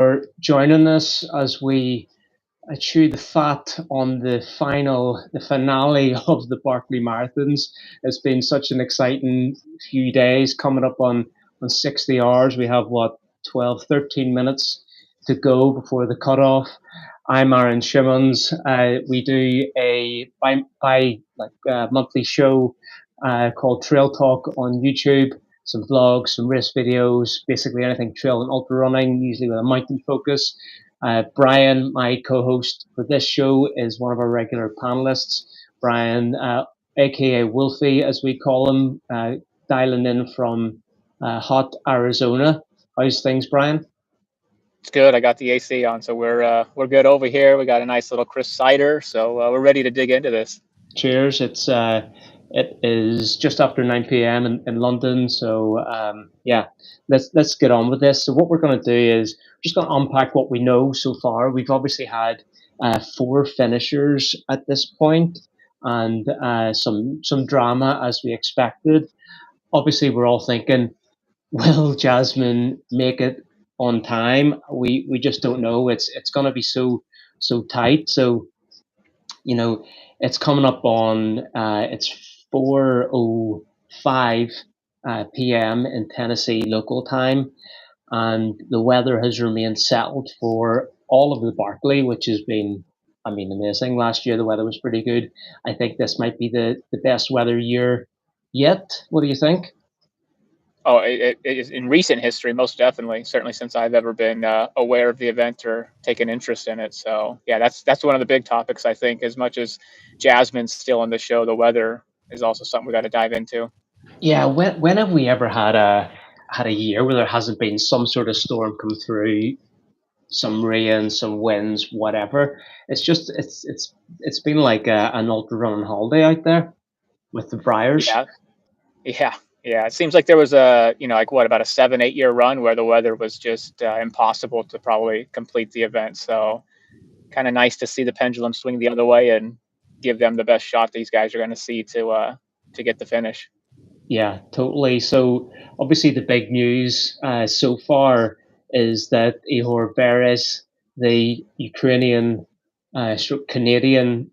for joining us as we chew the fat on the finale of the Barkley Marathons. It's been such an exciting few days coming up on 60 hours. We have, 12, 13 minutes to go before the cutoff. I'm Aaron Shimmons. We do a monthly show called Trail Talk on YouTube. Some vlogs, some race videos, basically anything trail and ultra running, usually with a mountain focus. Brian, my co-host for this show, is one of our regular panelists. Brian, aka Wolfie, as we call him, dialing in from hot Arizona. How's things, Brian? It's good. I got the AC on, so we're good over here. We got a nice little crisp cider, so we're ready to dig into this. Cheers! It is just after 9 p.m. in London, so yeah, let's get on with this. So what we're going to do is just going to unpack what we know so far. We've obviously had four finishers at this point, and some drama as we expected. Obviously, we're all thinking, will Jasmine make it on time? We just don't know. It's going to be so tight. So it's coming up on it's 4:05 p.m. in Tennessee local time, and the weather has remained settled for all of the Barkley, which has been, amazing. Last year the weather was pretty good. I think this might be the best weather year yet. What do you think? Oh, it is in recent history, most definitely. Certainly since I've ever been aware of the event or taken interest in it. So yeah, that's one of the big topics. I think as much as Jasmine's still on the show, the weather is also something we got to dive into. Yeah, when have we ever had a year where there hasn't been some sort of storm come through, some rain, some winds, whatever? It's been like an ultra running holiday out there with the Briars. Yeah, yeah, yeah. It seems like there was a like what about a 7-8 year run where the weather was just impossible to probably complete the event. So kind of nice to see the pendulum swing the other way and give them the best shot these guys are going to see to get the finish. Yeah, totally. So obviously the big news so far is that Ehor Beres, the Ukrainian Canadian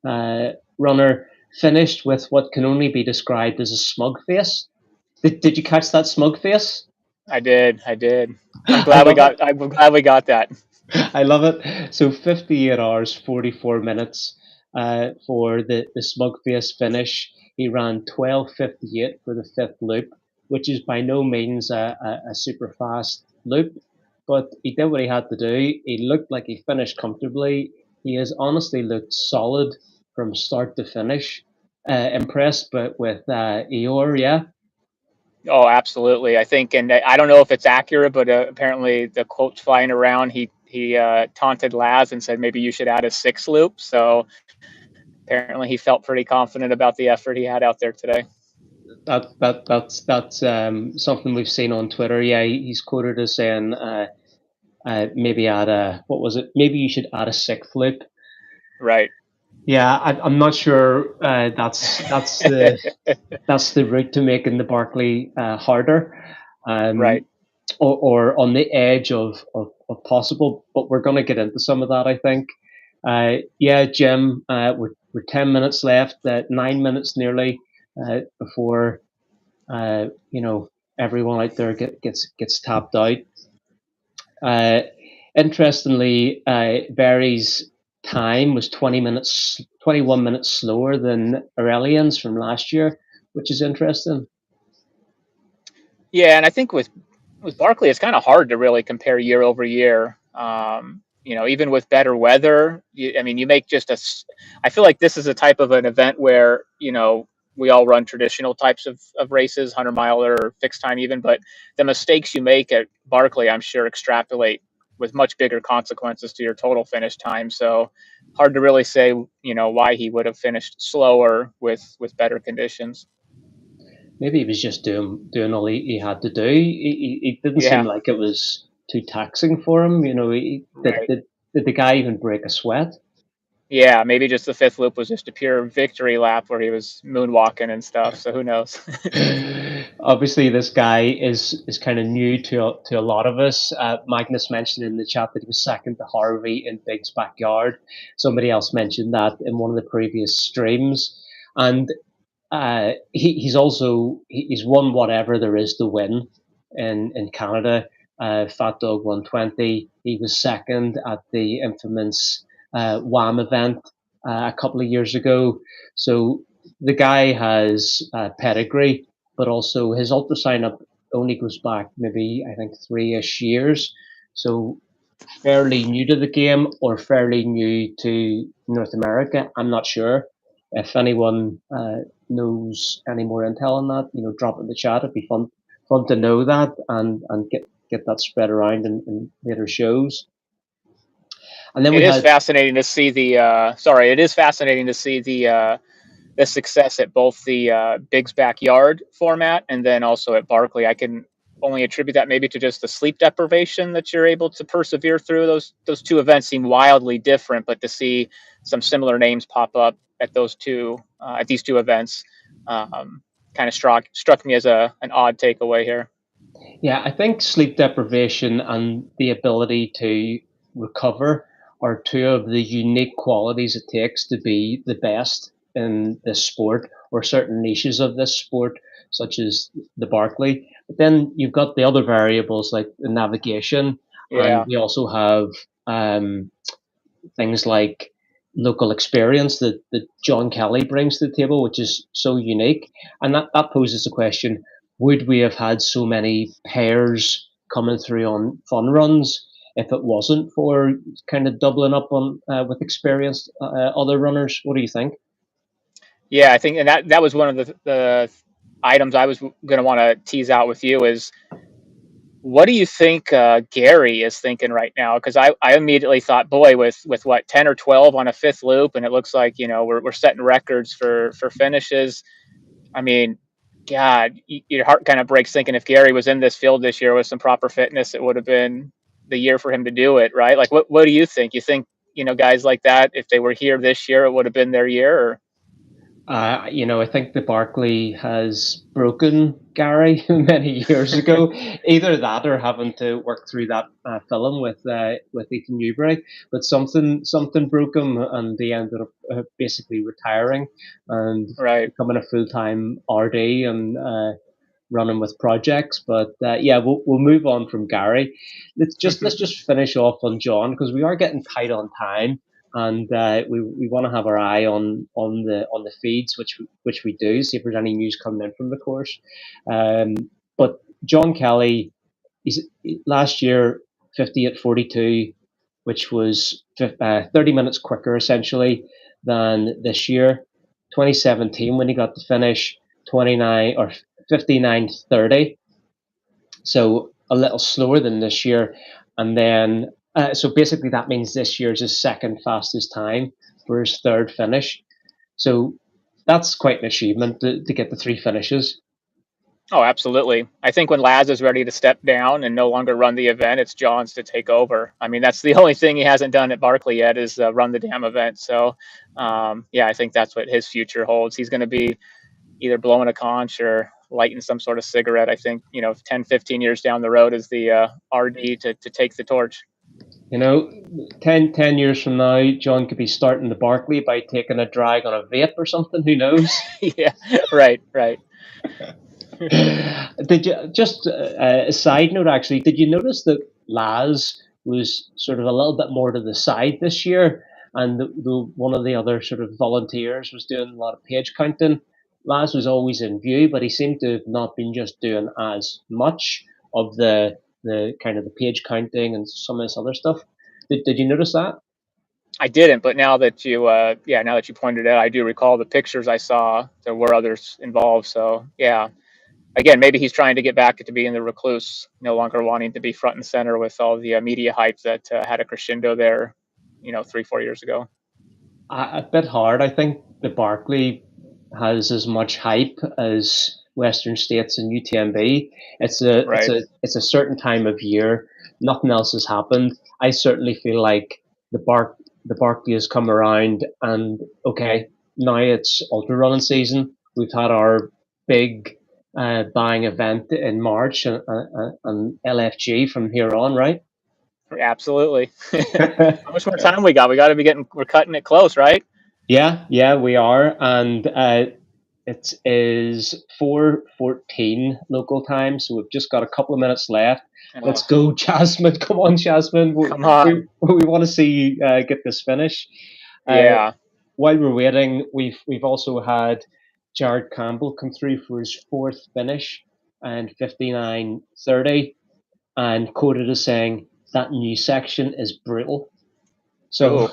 runner, finished with what can only be described as a smug face. Did you catch that smug face? I did. I did. I'm I glad we love it. got. I'm glad we got that. I love it. So 58 hours, 44 minutes for the smug face finish. He ran 12:58 for the fifth loop, which is by no means a super fast loop, but he did what he had to do. He looked like he finished comfortably. He has honestly looked solid from start to finish. Impressed, but with Eeyore, yeah. Oh, absolutely. I think, and I don't know if it's accurate, but apparently the quotes flying around. He taunted Laz and said maybe you should add a sixth loop. So apparently he felt pretty confident about the effort he had out there today. That's something we've seen on Twitter. Yeah, he's quoted as saying, maybe add a what was it? Maybe you should add a sixth loop. Right. Yeah, I'm not sure. That's the route to making the Barkley harder, Right. or on the edge of possible. But we're going to get into some of that, I think. Yeah, Jim, we're 10 minutes left, 9 minutes nearly before everyone out there gets tapped out. Uh, Interestingly, Barry's time was 21 minutes slower than Aurelian's from last year, which is interesting. Yeah, and I think with Barkley, it's kind of hard to really compare year over year. Even with better weather, you make just a. I feel like this is a type of an event where we all run traditional types of races, 100-miler or fixed time even, but the mistakes you make at Barkley, I'm sure, extrapolate with much bigger consequences to your total finish time. So hard to really say, why he would have finished slower with better conditions. Maybe he was just doing all he had to do. It didn't seem Yeah, like it was too taxing for him. Did, right. did, did the guy even break a sweat? Yeah, maybe just the fifth loop was just a pure victory lap where he was moonwalking and stuff. So who knows? Obviously, this guy is kind of new to a lot of us. Magnus mentioned in the chat that he was second to Harvey in Big's backyard. Somebody else mentioned that in one of the previous streams, and he's won whatever there is to win in Canada. Fat Dog 120. He was second at the infamous WAM event a couple of years ago. So the guy has pedigree, but also his ultrasign up only goes back maybe I think 3-ish years. So fairly new to the game or fairly new to North America. I'm not sure. If anyone knows any more intel on that, drop it in the chat. It'd be fun to know that and get that spread around in later shows. And then It we is had fascinating to see it is fascinating to see the success at both the Big's Backyard format and then also at Barkley. I can only attribute that maybe to just the sleep deprivation that you're able to persevere through. Those two events seem wildly different, but to see some similar names pop up at these two events kind of struck me as an odd takeaway here. Yeah, I think sleep deprivation and the ability to recover are two of the unique qualities it takes to be the best in this sport or certain niches of this sport, such as the Barkley. But then you've got the other variables like the navigation, and Yeah. we also have things like local experience that John Kelly brings to the table, which is so unique. And that poses the question, would we have had so many pairs coming through on fun runs if it wasn't for kind of doubling up on with experienced other runners? What do you think? Yeah, I think, and that was one of the items I was going to want to tease out with you is what do you think Gary is thinking right now? Because I immediately thought, boy, with what 10 or 12 on a fifth loop, and it looks like we're setting records for finishes. I mean, God, your heart kind of breaks thinking if Gary was in this field this year with some proper fitness, it would have been the year for him to do it, right? Like, what do you think? You think guys like that, if they were here this year, it would have been their year? Or I think the Barkley has broken Gary many years ago. Either that or having to work through that film with Ethan Newbury. But something broke him, and they ended up basically retiring and right? becoming a full time RD and running with projects. But yeah, we'll move on from Gary. Let's just finish off on John because we are getting tight on time, and we want to have our eye on the feeds, which we do. See if there's any news coming in from the course. Um, but John Kelly, he's last year 50 at 42, which was 30 minutes quicker essentially than this year. 2017 when he got to finish 29 or 59:30, so a little slower than this year. And then, so basically, that means this year's his second fastest time for his third finish. So that's quite an achievement to get the three finishes. Oh, absolutely. I think when Laz is ready to step down and no longer run the event, it's John's to take over. I mean, that's the only thing he hasn't done at Barkley yet is run the damn event. So, yeah, I think that's what his future holds. He's going to be either blowing a conch or lighting some sort of cigarette. I think 10, 15 years down the road is the RD to take the torch. 10 years from now, John could be starting the Barkley by taking a drag on a vape or something. Who knows? Yeah, right. Did you just a side note? Actually, did you notice that Laz was sort of a little bit more to the side this year, and one of the other sort of volunteers was doing a lot of page counting. Laz was always in view, but he seemed to have not been just doing as much of the kind of the page counting and some of this other stuff. Did you notice that? I didn't, but now that you pointed it out, I do recall the pictures I saw. There were others involved, so yeah. Again, maybe he's trying to get back to being the recluse, no longer wanting to be front and center with all the media hype that had a crescendo there, 3-4 years ago. A bit hard. I think the Barkley has as much hype as Western States and UTMB. Right. It's a certain time of year. Nothing else has happened. I certainly feel like the Barkley has come around, and okay, now it's ultra running season. We've had our big buying event in March, and LFG from here on, right? Absolutely. How much more time we got? We got to be we're cutting it close, right? Yeah, we are, and it is 4:14 local time, so we've just got a couple of minutes left. Let's go, Jasmine! Come on, Jasmine! Come on! We want to see you get this finish. Yeah. While we're waiting, we've also had Jared Campbell come through for his fourth finish and 59:30, and quoted as saying that new section is brutal. So. Ooh.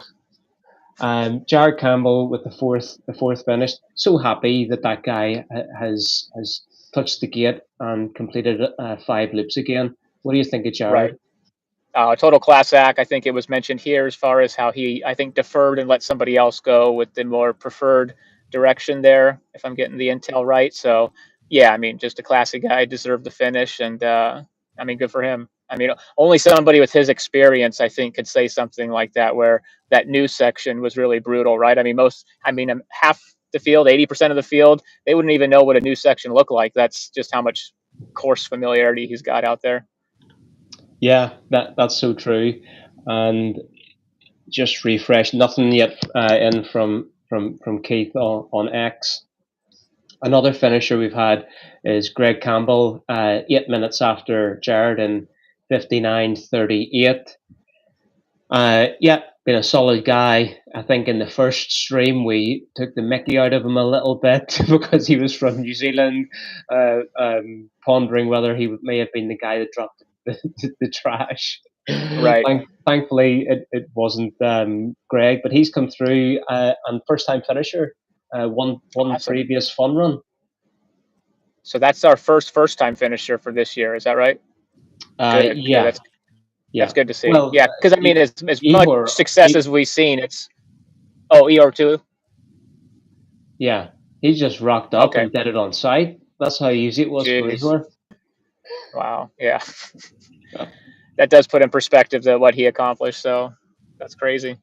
Jared Campbell with the fourth finish. So happy that guy has touched the gate and completed 5 loops again. What do you think of Jared? Right. Total class act. I think it was mentioned here as far as how he, I think, deferred and let somebody else go with the more preferred direction there, if I'm getting the intel right. So, yeah, I mean, just a classy guy, deserved the finish, and I mean, good for him. I mean, only somebody with his experience, I think, could say something like that, where that new section was really brutal, right? I mean, half the field, 80% of the field, they wouldn't even know what a new section looked like. That's just how much course familiarity he's got out there. Yeah, that's so true. And just refresh, nothing yet in from Keith on X. Another finisher we've had is Greg Campbell, 8 minutes after Jared in 59:38. Yeah, been a solid guy. I think in the first stream we took the mickey out of him a little bit because he was from New Zealand, pondering whether he may have been the guy that dropped the trash. Right. Thankfully, it wasn't Greg, but he's come through and first time finisher. One Awesome. previous fun run. So that's our first time finisher for this year. Is that right? Good. Yeah. Good. That's good to see. Well, yeah, because I mean, as Ehor, much success as we've seen, it's Ehor too. Yeah, he just rocked up Okay. and did it on site. That's how easy it was for Ehor. Wow. Yeah. That does put in perspective to what he accomplished. So that's crazy.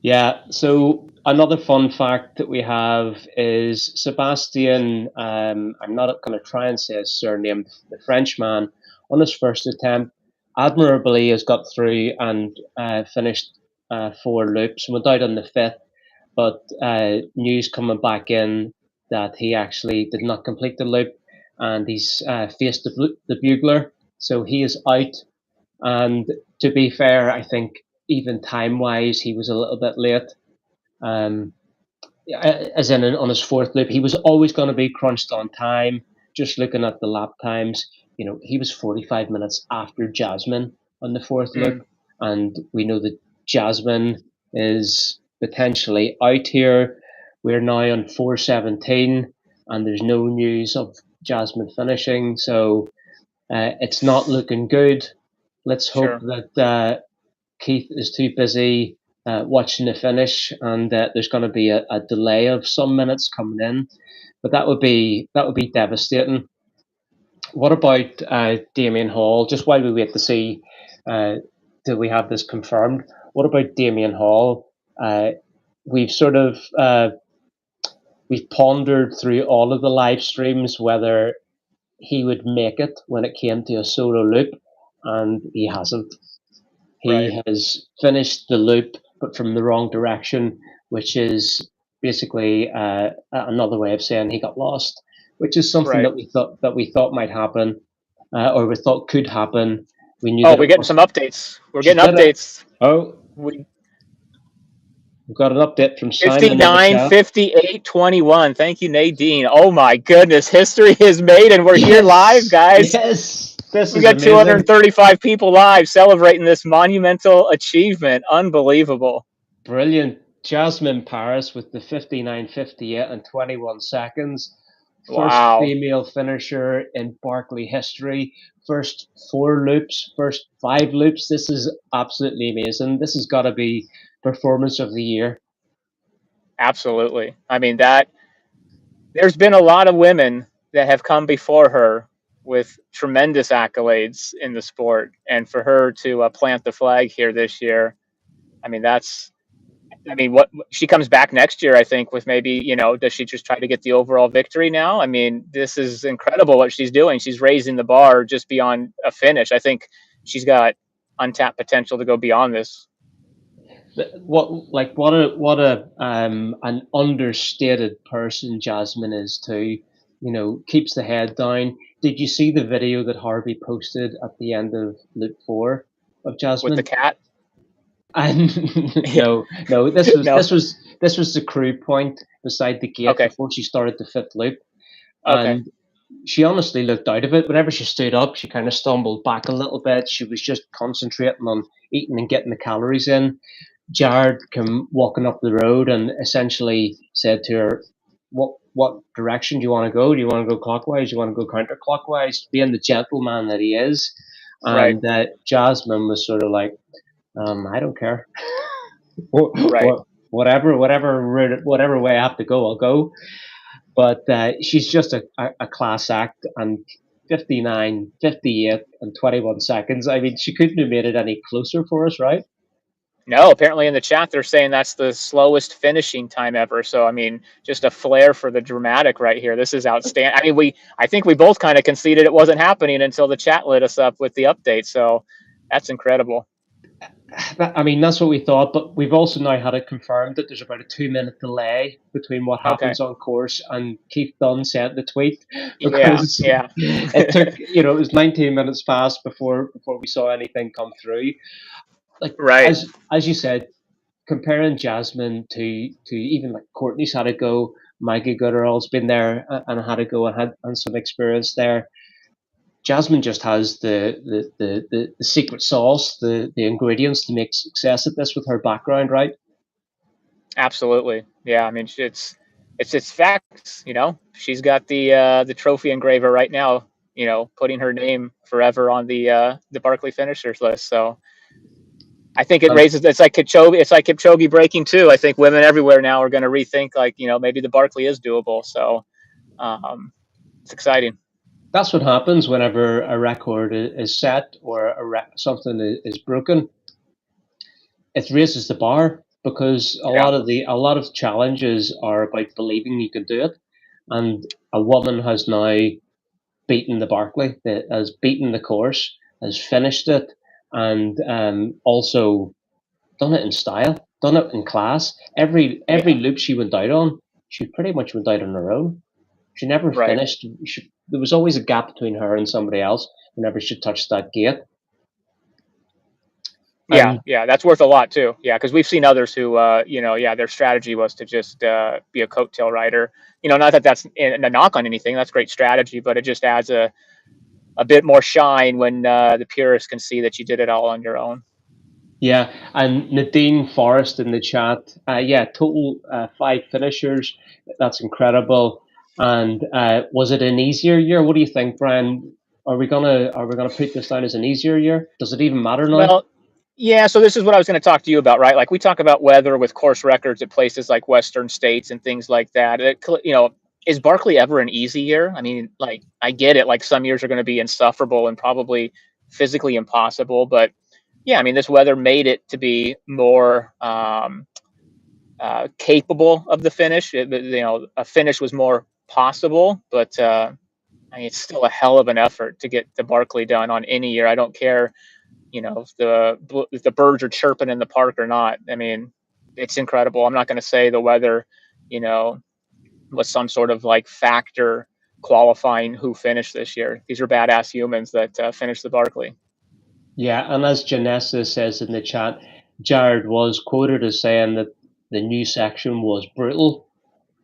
Yeah. So another fun fact that we have is Sebastian. I'm not going to try and say his surname. The Frenchman, on his first attempt, admirably has got through and finished 4 loops. Went out on the 5th, but news coming back in that he actually did not complete the loop, and he's faced the bugler, so he is out. And to be fair, I think even time wise, he was a little bit late. As in on his 4th loop, he was always going to be crunched on time. Just looking at the lap times, he was 45 minutes after Jasmine on the 4th loop, and we know that Jasmine is potentially out here. We're now on 4:17, and there's no news of Jasmine finishing, so it's not looking good. Let's hope that Keith is too busy watching the finish, and there's going to be a delay of some minutes coming in. But that would be devastating. What about Damien Hall? Just while we wait to see, do we have this confirmed? What about Damien Hall? We've sort of we've pondered through all of the live streams whether he would make it when it came to a solo loop, and he hasn't. He has finished the loop, but from the wrong direction, which is basically another way of saying he got lost, which is something that we thought might happen, or we thought could happen. We knew. We're getting some updates. We're getting updates. We've got an update from Simon. 59:58:21. Thank you, Nadine. Oh my goodness, history is made, and we're here live, guys. Yes. We got 235 people live celebrating this monumental achievement. Unbelievable. Brilliant. Jasmine Paris with the 59:58 and 21 seconds. First female finisher in Barkley history. First 4 loops, first 5 loops. This is absolutely amazing. This has got to be performance of the year. Absolutely. I mean, there's been a lot of women that have come before her with tremendous accolades in the sport, and for her to plant the flag here this year, I mean, that's I mean, what she comes back next year, I think, with maybe, does she just try to get the overall victory now? I mean, this is incredible what she's doing. She's raising the bar just beyond a finish. I think she's got untapped potential to go beyond this. What a an understated person Jasmine is too. Keeps the head down. Did you see the video that Harvey posted at the end of loop 4 of With the Jasmine? cat? And Yeah. no, this was No. this was this was the crew point beside the gate Okay. before she started the fifth loop, Okay. and she honestly looked out of it. Whenever she stood up, she kind of stumbled back a little bit. She was just concentrating on eating and getting the calories in. Jared came walking up the road and essentially said to her, "What direction do you want to go? Do you want to go clockwise? Do you want to go counterclockwise?" Being the gentleman that he is, Right. and Jasmine was sort of like, "I don't care. Right. Whatever way I have to go, I'll go." But she's just a class act, and 59, 58, and 21 seconds. I mean, she couldn't have made it any closer for us, right? No, apparently in the chat they're saying that's the slowest finishing time ever. So I mean, just a flair for the dramatic right here. This is outstanding. I mean, I think we both kind of conceded it wasn't happening until the chat lit us up with the update. So that's incredible. I mean, that's what we thought, but we've also now had it confirmed that there's about a 2-minute delay between what Okay. happens on course and Keith Dunn sent the tweet, Yeah. because Yeah. it took, it was 19 minutes past before we saw anything come through. Like, Right. as you said, comparing Jasmine to even like Courtney's had a go, Maggie Gooderall's been there and had a go and had some experience there. Jasmine just has the secret sauce, the ingredients to make success at this with her background, right? Absolutely. Yeah. I mean, it's facts. She's got the trophy engraver right now. Putting her name forever on the Barkley finishers list. So I think it And raises. It's like Kipchoge. It's like Kipchoge breaking too. I think women everywhere now are going to rethink, like, maybe the Barkley is doable. So um, it's exciting. that's what happens whenever a record is set or something is broken. It raises the bar, because Yeah. a lot of challenges are about believing you can do it, and a woman has now beaten the Barkley, has beaten the course, has finished it, and also done it in style, done it in class. Every Yeah. loop she went out on, she pretty much went out on her own. She never Right. finished. There was always a gap between her and somebody else whenever she touched that gate. Yeah. And Yeah. That's worth a lot too. Yeah, because we've seen others who, yeah, their strategy was to just be a coattail rider. Not that that's a knock on anything. That's great strategy, but it just adds a bit more shine when the purists can see that you did it all on your own. yeah, and Nadine Forrest in the chat. Yeah, total 5 finishers. That's incredible. And was it an easier year? What do you think, Brian? Are we gonna put this down as an easier year? Does it even matter now? Well, yeah, so this is what I was going to talk to you about, right? Like, we talk about weather with course records at places like Western states and things like that. Is Barkley ever an easy year? I mean, like, I get it. Like, some years are going to be insufferable and probably physically impossible, but yeah, I mean, this weather made it to be more capable of the finish. A finish was more possible, but I mean, it's still a hell of an effort to get the Barkley done on any year. I don't care, if the birds are chirping in the park or not. I mean, it's incredible. I'm not going to say the weather, you know, was some sort of like factor qualifying who finished this year. These are badass humans that finished the Barkley. Yeah, and as Janessa says in the chat, Jared was quoted as saying that the new section was brutal,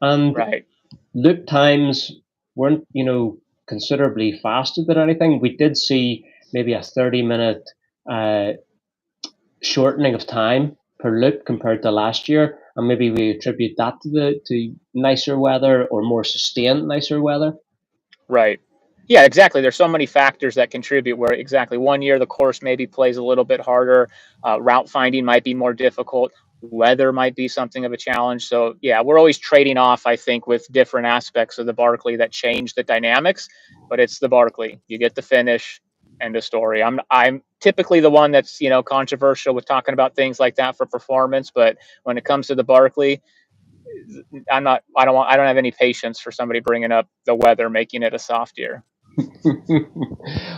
and Right. loop times weren't, considerably faster than anything. We did see maybe a 30-minute uh, shortening of time per loop compared to last year, and maybe we attribute that to nicer weather or more sustained nicer weather. Right. Yeah, exactly. There's so many factors that contribute where exactly one year the course maybe plays a little bit harder. Route finding might be more difficult. Weather might be something of a challenge. So yeah, we're always trading off, I think, with different aspects of the Barkley that change the dynamics, but it's the Barkley. You get the finish. End of story. I'm typically the one that's, you know, controversial with talking about things like that for performance, but when it comes to the Barkley, I'm not. I don't have any patience for somebody bringing up the weather, making it a soft year.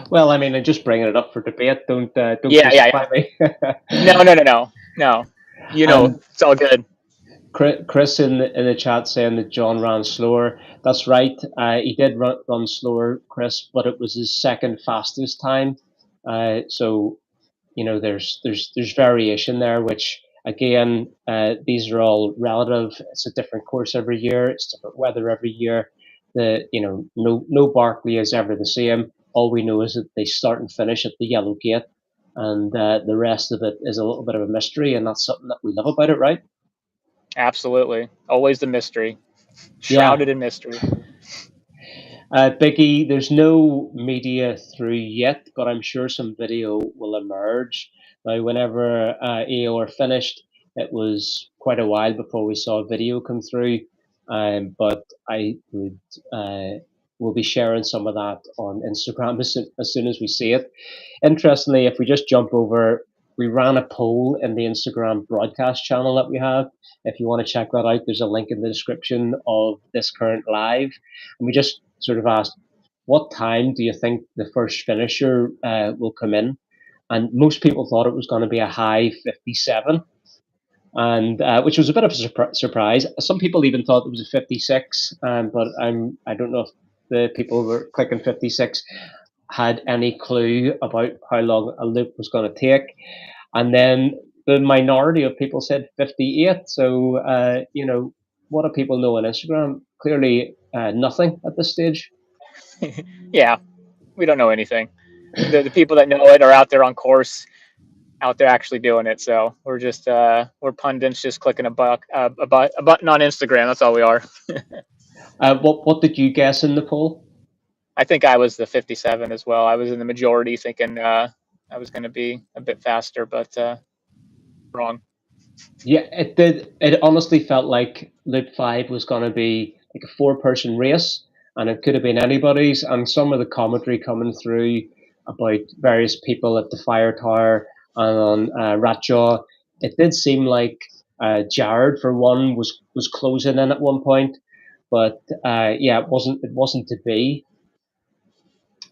Well, I mean, I'm just bringing it up for debate. Don't Yeah, yeah, yeah. crucify me. No, no, no, no, no. You know, And it's all good. Chris in the chat saying that John ran slower. That's right. He did run slower, Chris, but it was his second fastest time. So there's variation there, which again, these are all relative. It's a different course every year. It's different weather every year. No Barkley is ever the same. All we know is that they start and finish at the yellow gate, and the rest of it is a little bit of a mystery, and that's something that we love about it, right? Absolutely. Always the mystery. Yeah. Shrouded in mystery. Biggie, there's no media through yet, but I'm sure some video will emerge. Now, whenever Ehor finished, it was quite a while before we saw a video come through, but I would will be sharing some of that on Instagram as soon as we see it. Interestingly, if we just jump over, we ran a poll in the Instagram broadcast channel that we have. If you want to check that out, there's a link in the description of this current live. And we just sort of asked, what time do you think the first finisher will come in? And most people thought it was going to be a high 57, and which was a bit of a surprise. Some people even thought it was a 56, but I don't know if the people who were clicking 56 had any clue about how long a loop was going to take. And then the minority of people said 58. So, what do people know on Instagram? Clearly, nothing at this stage. Yeah, we don't know anything. The people that know it are out there on course, out there actually doing it. So we're just we're pundits just clicking a button on Instagram. That's all we are. What did you guess in the poll? I think I was the 57 as well. I was in the majority, thinking I was going to be a bit faster, but wrong. Yeah, it did. It honestly felt like Loop 5 was going to be like a four-person race, and it could have been anybody's. And some of the commentary coming through about various people at the fire tower and on Ratjaw, it did seem like Jared, for one, was closing in at one point, but yeah, it wasn't to be.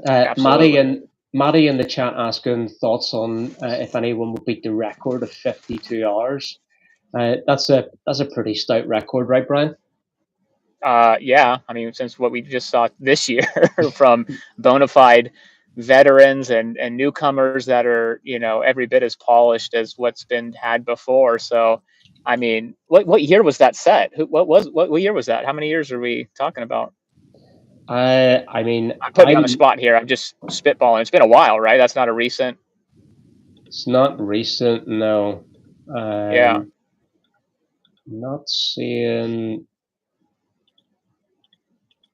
Maddie Absolutely. and Maddie in the chat asking thoughts on if anyone would beat the record of 52 hours. That's a pretty stout record, right, Brian? Yeah, I mean, since what we just saw this year from bona fide veterans and newcomers that are, you know, every bit as polished as what's been had before. So, I mean, what year was that set? What year was that? How many years are we talking about? I mean, I'm putting you on the spot here. I'm just spitballing. It's been a while, right? That's not a recent. it's not recent, no. Yeah. Not seeing.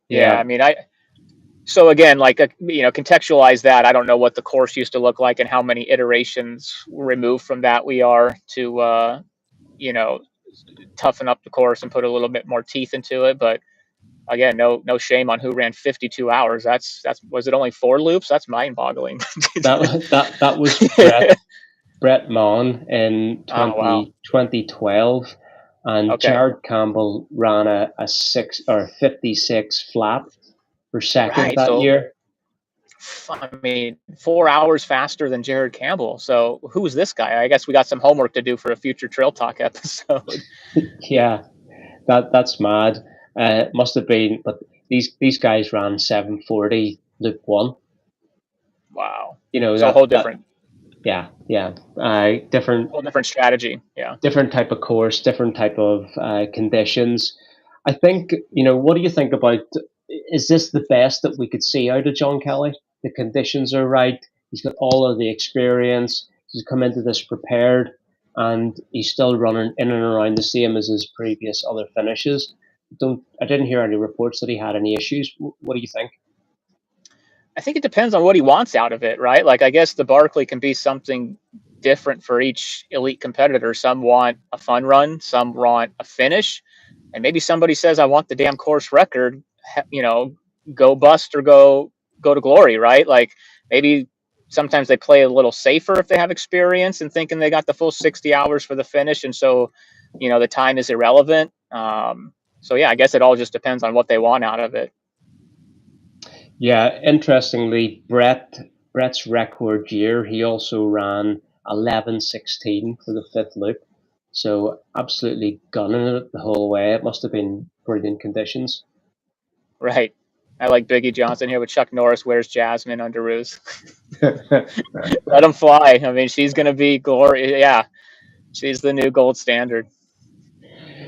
Yeah. Yeah, I mean, so again, like, you know, contextualize that. I don't know what the course used to look like and how many iterations removed from that we are to, you know, toughen up the course and put a little bit more teeth into it. But again, no shame on who ran 52 hours. That's was it only 4 loops? That's mind boggling. that was Brett Maughan in Oh wow. 2012, and Okay. Jared Campbell ran a 56 flat for second Right. that So year. I mean, 4 hours faster than Jared Campbell. So who's this guy? I guess we got some homework to do for a future Trail Talk episode. Yeah, that's mad. Must have been, but these guys ran 740 loop one. Wow. You know So a that whole that different, yeah. Different whole different strategy. Yeah. different type of course, different type of conditions. I think, what do you think about, is this the best that we could see out of John Kelly? The conditions are right. He's got all of the experience. He's come into this prepared, and he's still running in and around the same as his previous other finishes. I didn't hear any reports that he had any issues. What do you think? I think it depends on what he wants out of it, right? Like, I guess the Barkley can be something different for each elite competitor. Some want a fun run, some want a finish, and maybe somebody says, "I want the damn course record." You know, go bust or go to glory, right? Like maybe sometimes they play a little safer if they have experience and thinking they got the full 60 hours for the finish, and so the time is irrelevant. So yeah, I guess it all just depends on what they want out of it. Yeah, interestingly, Brett's record year, he also ran 11:16 for the fifth loop. So absolutely gunning it the whole way. It must have been brilliant conditions. Right. I like Biggie Johnson here with Chuck Norris. Where's Jasmine under Ruse? Let them fly. I mean, she's going to be glory. Yeah, she's the new gold standard.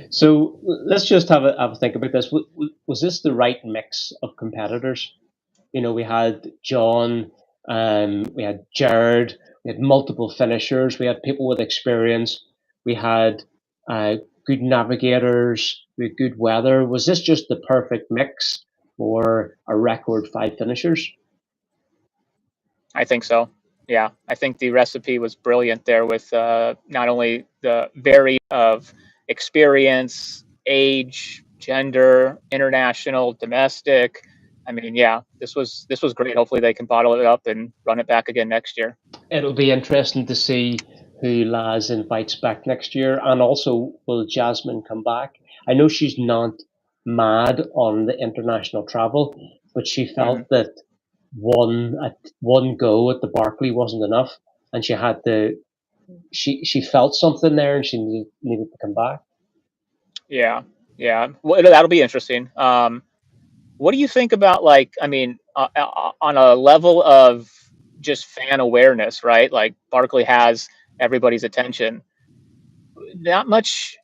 So let's just have a think about this. Was this the right mix of competitors? We had John, we had Jared, we had multiple finishers, we had people with experience, we had good navigators, we had good weather. Was this just the perfect mix for a record 5 finishers? I think so. Yeah, I think the recipe was brilliant there with not only the vary of experience, age, gender, international, domestic. I mean, yeah, this was great. Hopefully they can bottle it up and run it back again next year. It'll be interesting to see who Laz invites back next year, and also will Jasmine come back? I know she's not mad on the international travel, but she felt that one go at the Barkley wasn't enough, and she had to. She felt something there, and she needed to come back. Yeah, yeah. Well, that'll be interesting. What do you think about, like, I mean, on a level of just fan awareness, right? Like Barkley has everybody's attention. Not much.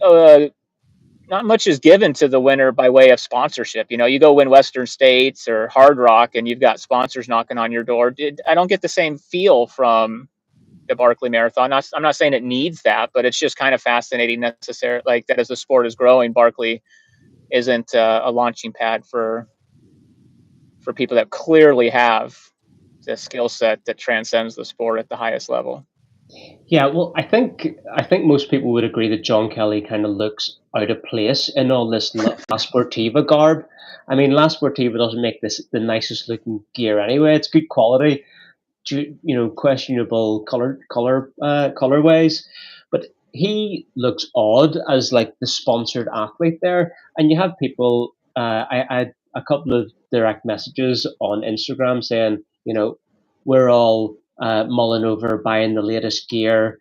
Not much is given to the winner by way of sponsorship. You go win Western States or Hard Rock, and you've got sponsors knocking on your door. I don't get the same feel from the Barkley Marathon. I'm not saying it needs that, but it's just kind of fascinating, necessary, like that as the sport is growing, Barkley isn't a launching pad for people that clearly have the skill set that transcends the sport at the highest level. Yeah, well, I think most people would agree that John Kelly kind of looks out of place in all this La Sportiva garb. I mean, La Sportiva doesn't make this the nicest looking gear anyway. It's good quality, questionable colorways, but he looks odd as like the sponsored athlete there. And you have people. I had a couple of direct messages on Instagram saying, we're all mulling over buying the latest gear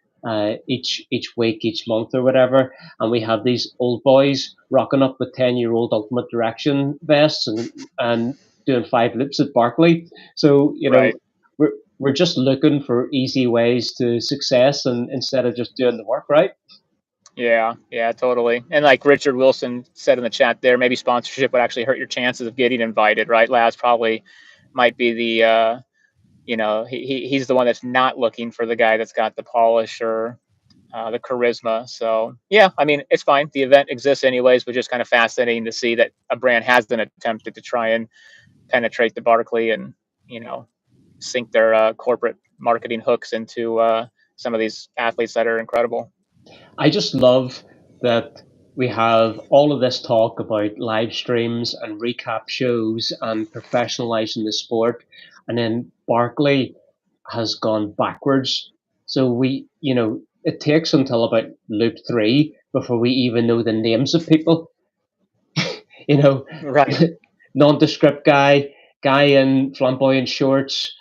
each week, each month, or whatever, and we have these old boys rocking up with 10-year-old Ultimate Direction vests and doing 5 loops at Barkley. So Right. we're just looking for easy ways to success, and instead of just doing the work, right? Yeah, totally. And like Richard Wilson said in the chat there, maybe sponsorship would actually hurt your chances of getting invited, right? Laz probably might be the he's the one that's not looking for the guy that's got the polish or the charisma. So yeah, I mean, it's fine. The event exists anyways, but just kind of fascinating to see that a brand has been attempted to try and penetrate the Barkley and sink their corporate marketing hooks into some of these athletes that are incredible. I just love that we have all of this talk about live streams and recap shows and professionalizing the sport, and then Barkley has gone backwards. So it takes until about loop 3 before we even know the names of people. Right. Nondescript guy in flamboyant shorts,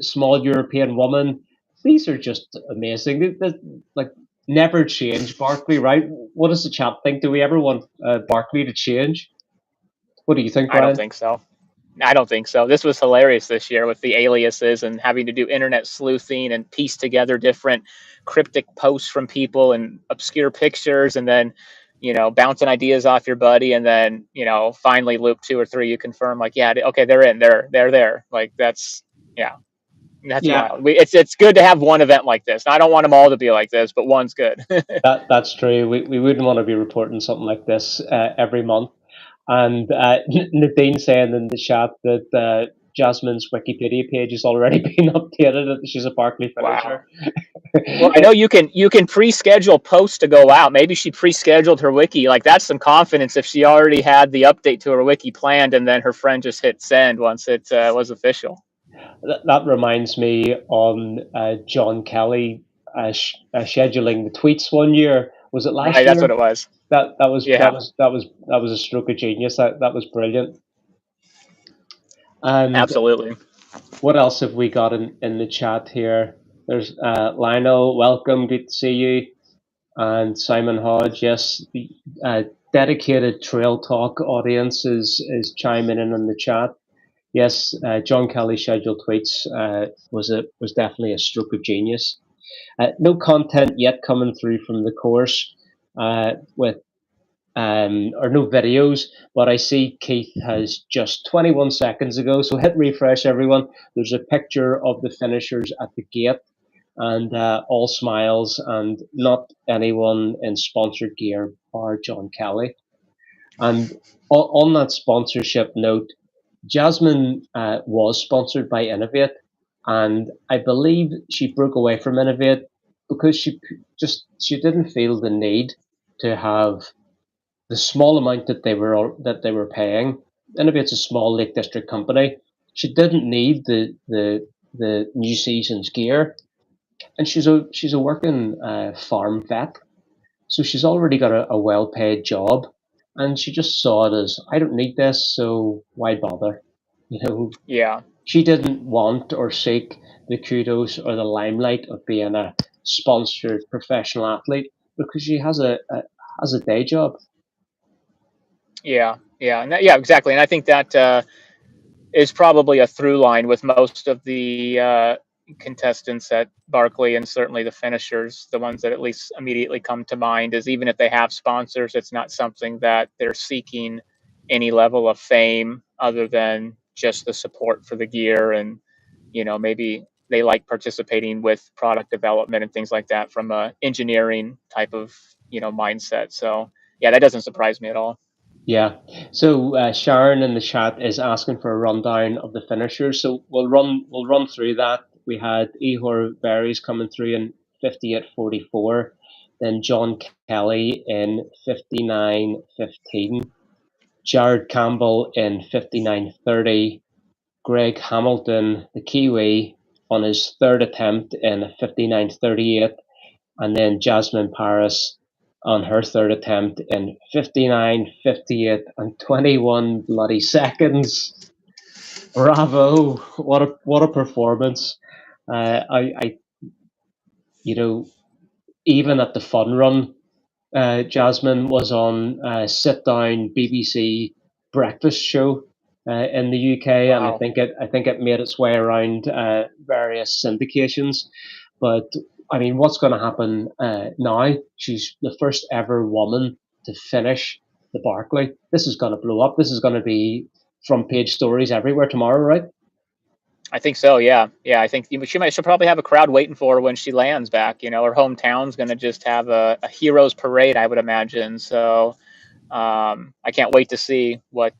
small European woman. These are just amazing. Like, never change Barkley, right? What does the chat think? Do we ever want Barkley to change? What do you think, Brian? I don't think so. I don't think so. This was hilarious this year with the aliases and having to do internet sleuthing and piece together different cryptic posts from people and obscure pictures, and then bouncing ideas off your buddy, and then finally loop 2 or 3 you confirm, like, yeah, okay, they're in, they're there. Like, that's wild. It's good to have one event like this. I don't want them all to be like this, but one's good. That's true. We wouldn't want to be reporting something like this every month. And Nadine saying in the chat that Jasmine's Wikipedia page has already been updated, that she's a Barkley finisher. Wow. Well, I know you can pre-schedule posts to go out. Maybe she pre-scheduled her wiki. Like, that's some confidence if she already had the update to her wiki planned, and then her friend just hit send once it was official. That reminds me on John Kelly scheduling the tweets one year. Was it Right, last that's what year? it was. That Yeah, was that was a stroke of genius. That was brilliant. And absolutely. what else have we got in the chat here? There's Lionel, welcome, good to see you. And Simon Hodge, yes, the dedicated Trail Talk audience is chiming in on the chat. Yes, John Kelly scheduled tweets was definitely a stroke of genius. No content yet coming through from the course with or no videos, but I see Keith has just 21 seconds ago. So hit refresh, everyone. There's a picture of the finishers at the gate, and all smiles, and not anyone in sponsored gear bar John Kelly. And on that sponsorship note, Jasmine was sponsored by Innovate, and I believe she broke away from Innovate because she didn't feel the need to have the small amount that they were paying. Innovate's a small Lake District company. She didn't need the new season's gear, and she's a working farm vet, so she's already got a well paid job, and she just saw it as I don't need this, so why bother? You know, Yeah, she didn't want or seek the kudos or the limelight of being a sponsored professional athlete because she has a day job. yeah, and yeah, exactly. And I think that is probably a through line with most of the contestants at Barkley, and certainly the finishers, the ones that at least immediately come to mind, is even if they have sponsors, it's not something that they're seeking any level of fame other than just the support for the gear. And maybe they like participating with product development and things like that from a engineering type of mindset. So yeah, that doesn't surprise me at all. Yeah. So Sharon in the chat is asking for a rundown of the finishers. So we'll run through that. We had Ehor Berries coming through in 58.44, then John Kelly in 59.15, Jared Campbell in 59.30, Greg Hamilton, the Kiwi, on his third attempt in 59.38, and then Jasmine Paris on her third attempt in 59.58 and 21 bloody seconds. Bravo! What a performance! I even at the fun run, Jasmine was on a sit down BBC breakfast show in the UK, and Wow. I think it made its way around various syndications. But I mean, what's going to happen now? She's the first ever woman to finish the Barkley. This is going to blow up. This is going to be front page stories everywhere tomorrow, right? I think so. Yeah, yeah. I think she'll probably have a crowd waiting for her when she lands back. Her hometown's going to just have a heroes parade, I would imagine. So I can't wait to see what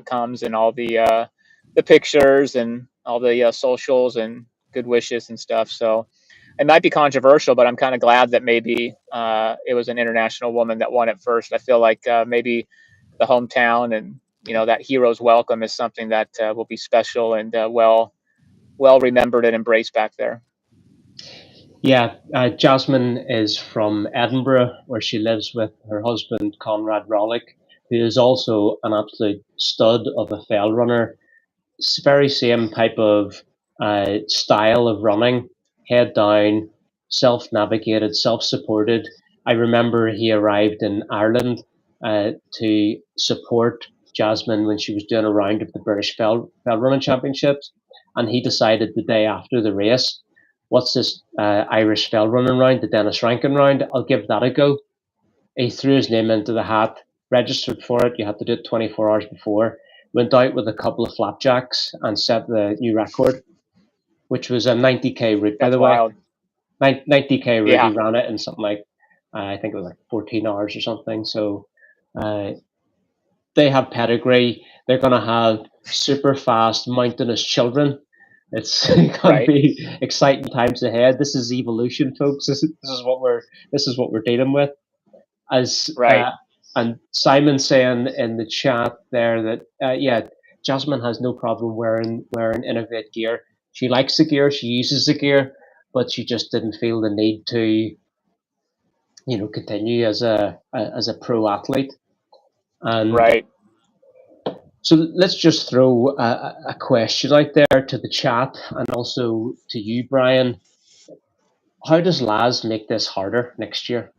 comes, and all the pictures and all the socials and good wishes and stuff. So it might be controversial, but I'm kind of glad that maybe it was an international woman that won it first. I feel like maybe the hometown and that hero's welcome is something that will be special and well remembered and embraced back there. Yeah, Jasmine is from Edinburgh, where she lives with her husband Conrad Rollick, who is also an absolute stud of a fell runner. Very same type of style of running, head down, self-navigated, self-supported. I remember he arrived in Ireland to support Jasmine when she was doing a round of the British fell running championships, and he decided the day after the race, what's this Irish fell running round, the Dennis Rankin round? I'll give that a go. He threw his name into the hat, registered for it. You had to do it 24 hours before. Went out with a couple of flapjacks and set the new record, which was a 90k route, by That's the way. wild. 90k route. He Yeah, ran it in something like, I think it was like 14 hours or something. So uh, they have pedigree. They're going to have super fast mountainous children. It's going to right, be exciting times ahead. This is evolution, folks. This is what we're dealing with. As right. and Simon saying in the chat there that yeah, Jasmine has no problem wearing Innovate gear. she likes the gear, she uses the gear, but she just didn't feel the need to, continue as a pro athlete. And Right. so let's just throw a question out there to the chat and also to you, Brian. How does Laz make this harder next year?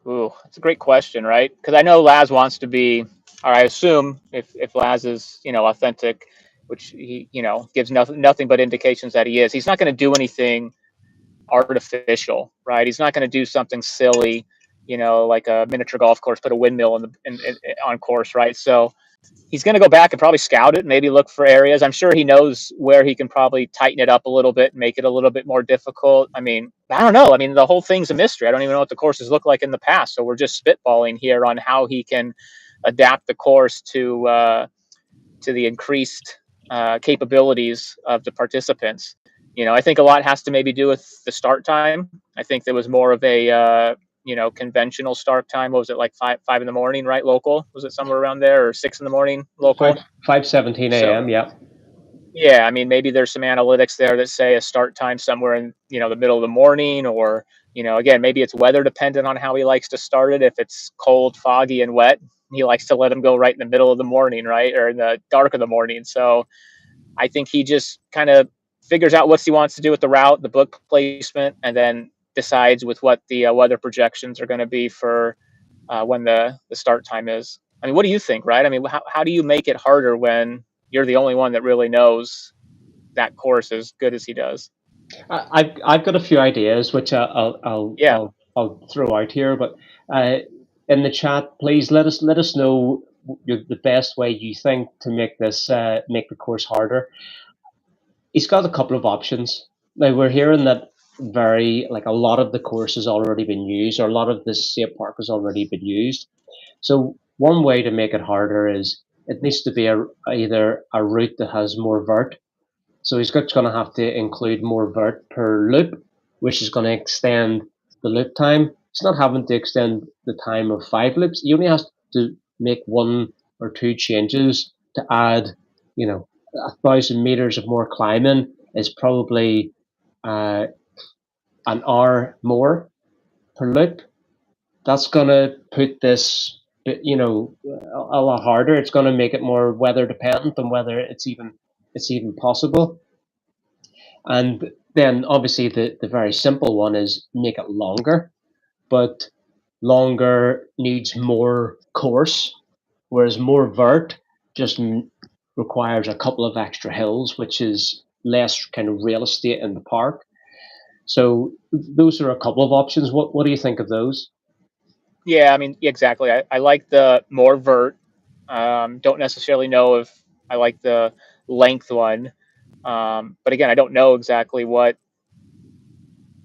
Ooh, that's a great question, right? Because I know Laz wants to be, or I assume if Laz is, authentic, which he, gives nothing but indications that he is, he's not going to do anything artificial, right? He's not going to do something silly, like a miniature golf course, put a windmill on course, right? So he's going to go back and probably scout it, maybe look for areas. I'm sure he knows where he can probably tighten it up a little bit, make it a little bit more difficult. I mean, I don't know. I mean, the whole thing's a mystery. I don't even know what the courses look like in the past. So we're just spitballing here on how he can adapt the course to the increased capabilities of the participants. I think a lot has to maybe do with the start time. I think there was more of a conventional start time. What was it, like five in the morning, right? Local, was it somewhere around there, or 6 in the morning local? 5:17 So a.m. Yeah. yeah, I mean, maybe there's some analytics there that say a start time somewhere in the middle of the morning, or again, maybe it's weather dependent on how he likes to start it. If it's cold, foggy, and wet, he likes to let him go right in the middle of the morning, right, or in the dark of the morning. So I think he just kind of figures out what he wants to do with the route, the book placement, and then decides with what the weather projections are going to be for when the start time is. I mean, what do you think, right? I mean, how do you make it harder when you're the only one that really knows that course as good as he does? I've got a few ideas which Yeah. I'll throw out here, but uh, in the chat, please let us know the best way you think to make the course harder. He's got a couple of options. Now we're hearing that a lot of the course has already been used, or a lot of the state park has already been used. So one way to make it harder is it needs to be either a route that has more vert. So he's going to have to include more vert per loop, which is going to extend the loop time. It's not having to extend the time of 5 loops. He only has to make one or two changes to add, 1,000 meters of more climbing is probably uh, an hour more per loop. That's going to put this, a lot harder. It's going to make it more weather dependent on whether it's even possible. And then obviously the very simple one is make it longer, but longer needs more course, whereas more vert just requires a couple of extra hills, which is less kind of real estate in the park. So those are a couple of options. What do you think of those? Yeah, I mean, exactly. I like the more vert. Don't necessarily know if I like the length one. But again, I don't know exactly what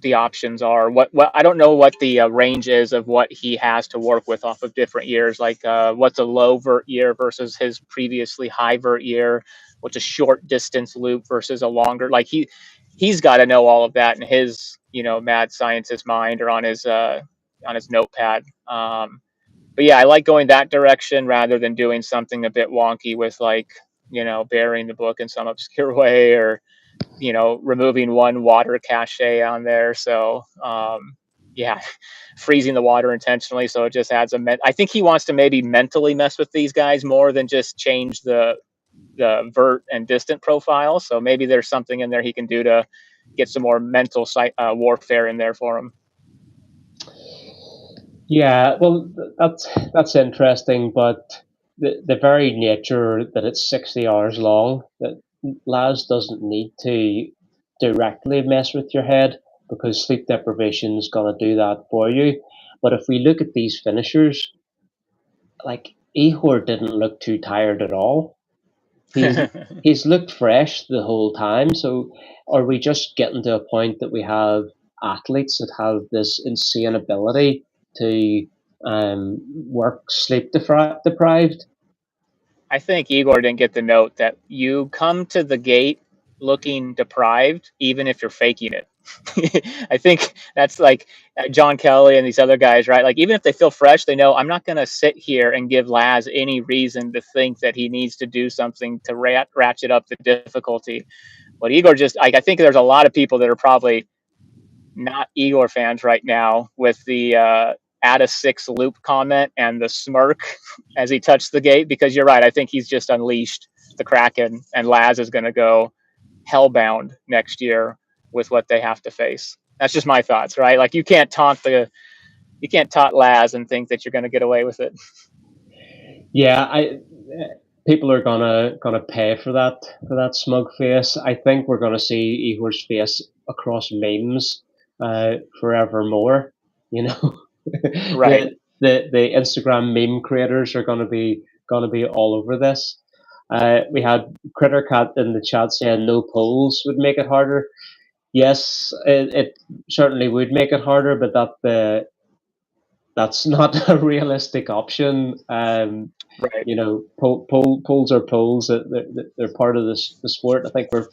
the options are. What I don't know what the range is of what he has to work with off of different years. Like what's a low vert year versus his previously high vert year? What's a short distance loop versus a longer? Like he's got to know all of that in his mad scientist mind, or on his notepad. But yeah, I like going that direction rather than doing something a bit wonky with, like, burying the book in some obscure way, or removing one water cache on there. So yeah, freezing the water intentionally, so it just adds I think he wants to maybe mentally mess with these guys more than just change the vert and distant profile. So maybe there's something in there he can do to get some more mental warfare in there for him. Yeah, well, that's interesting, but the very nature that it's 60 hours long, that Laz doesn't need to directly mess with your head, because sleep deprivation is going to do that for you. But if we look at these finishers, like Ehor didn't look too tired at all. He's he's looked fresh the whole time. So are we just getting to a point that we have athletes that have this insane ability to work sleep deprived? I think Igor didn't get the note that you come to the gate looking deprived, even if you're faking it. I think that's like John Kelly and these other guys, right? Like even if they feel fresh, they know I'm not going to sit here and give Laz any reason to think that he needs to do something to ratchet up the difficulty. But Ehor just, like, I think there's a lot of people that are probably not Ehor fans right now with the add a 6 loop comment and the smirk as he touched the gate, because you're right. I think he's just unleashed the Kraken, and Laz is going to go hellbound next year with what they have to face. That's just my thoughts, right? Like you can't taunt Laz and think that you're going to get away with it. Yeah, people are gonna pay for that smug face. I think we're gonna see Ehor's face across memes forevermore. You know, Right. the Instagram meme creators are gonna be all over this. We had Critter Cat in the chat saying no polls would make it harder. Yes, it certainly would make it harder, but that's not a realistic option. Right. You know, polls are polls. They're part of the sport. I think we're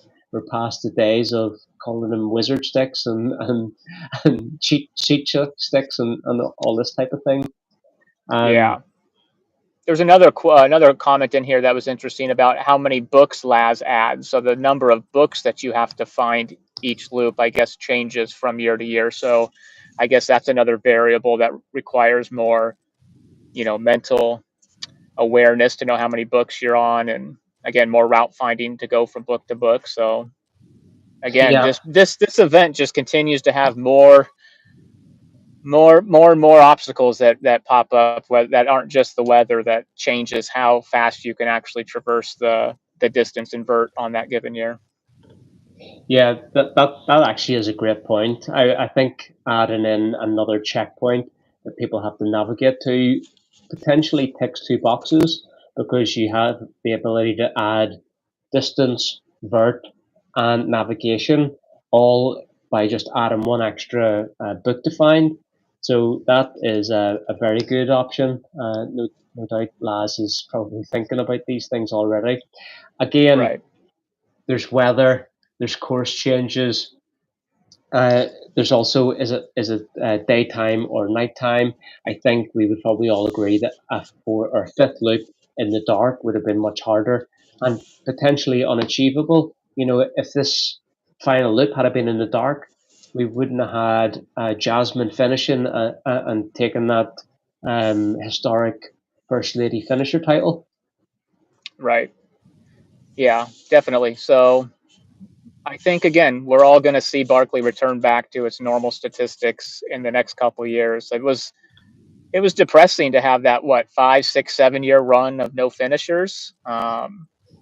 past the days of calling them wizard sticks and cheat sticks and all this type of thing. Yeah. There's another comment in here that was interesting about how many books Laz adds. So the number of books that you have to find each loop, I guess, changes from year to year. So I guess that's another variable that requires more, mental awareness to know how many books you're on, and again, more route finding to go from book to book. So again, Yeah, just this event just continues to have more and more obstacles that pop up, that aren't just the weather, that changes how fast you can actually traverse the distance and vert on that given year. yeah, that actually is a great point. I think adding in another checkpoint that people have to navigate to potentially ticks two boxes, because you have the ability to add distance, vert, and navigation, all by just adding one extra book to find. So that is a very good option. No doubt Laz is probably thinking about these things already. Again, Right. there's weather, there's course changes. There's also, is it daytime or nighttime? I think we would probably all agree that a fourth or fifth loop in the dark would have been much harder and potentially unachievable. You know, if this final loop had been in the dark, we wouldn't have had Jasmine finishing and taking that historic First Lady finisher title. Right. Yeah, definitely. So I think, again, we're all going to see Barkley return back to its normal statistics in the next couple of years. It was depressing to have that 5, 6, 7 year run of no finishers,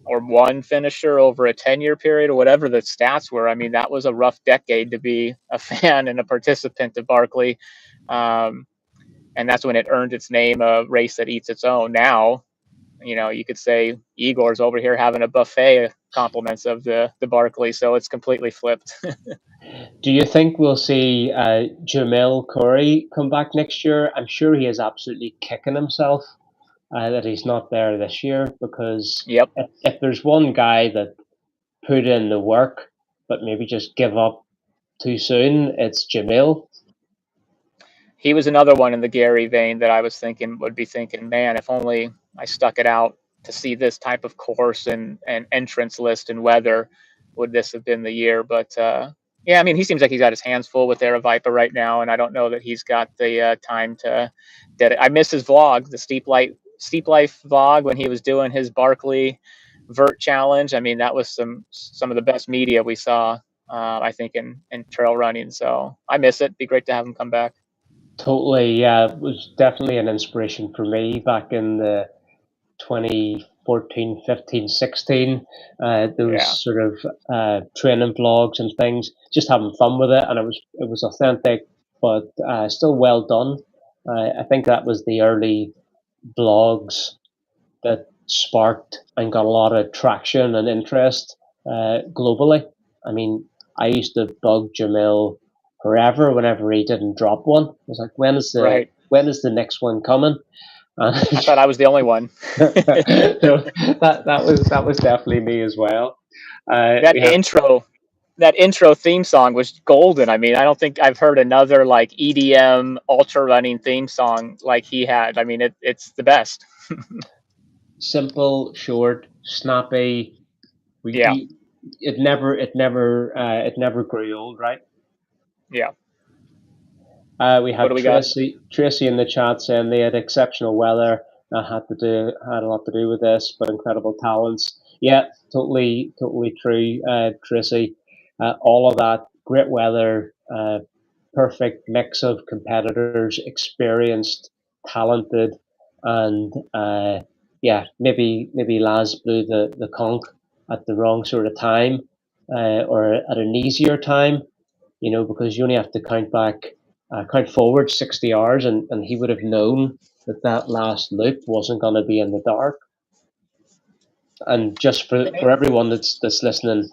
or one finisher over a 10-year period, or whatever the stats were. I mean, that was a rough decade to be a fan and a participant of Barkley, and that's when it earned its name, a race that eats its own. Now, you could say Igor's over here having a buffet of compliments of the Barkley, so it's completely flipped. Do you think we'll see Jamil Corey come back next year? I'm sure he is absolutely kicking himself that he's not there this year, because Yep. if there's one guy that put in the work but maybe just give up too soon, it's Jamil. He was another one in the Gary vein that I would be thinking, man, if only I stuck it out to see this type of course and entrance list and weather, would this have been the year? But yeah, I mean, he seems like he's got his hands full with Aravaipa right now, and I don't know that he's got the time to. I miss his vlog, the Steep Life vlog, when he was doing his Barkley vert challenge. I mean, that was some of the best media we saw, I think, in trail running. So I miss it. Be great to have him come back. Totally, yeah. It was definitely an inspiration for me back in the 2014, 15, 16. Those Yeah. sort of training vlogs and things, just having fun with it, and it was authentic, but still well done. I think that was the early blogs that sparked and got a lot of traction and interest globally. I mean, I used to bug Jamil forever whenever he didn't drop one. I was like, Right. when is the next one coming? I thought I was the only one. that was definitely me as well. That intro that intro theme song was golden. I mean, I don't think I've heard another like EDM ultra running theme song like he had. I mean, it's the best. Simple, short, snappy. We, Yeah, you, it never grew old, right? yeah. We What had do we got? Tracy in the chat saying they had exceptional weather. That had a lot to do with this, but incredible talents. Yeah, totally true, Tracy. All of that, great weather, perfect mix of competitors, experienced, talented, and yeah, maybe Laz blew the conch at the wrong sort of time, or at an easier time, because you only have to count forward 60 hours, and he would have known that last loop wasn't going to be in the dark. And just for everyone that's listening,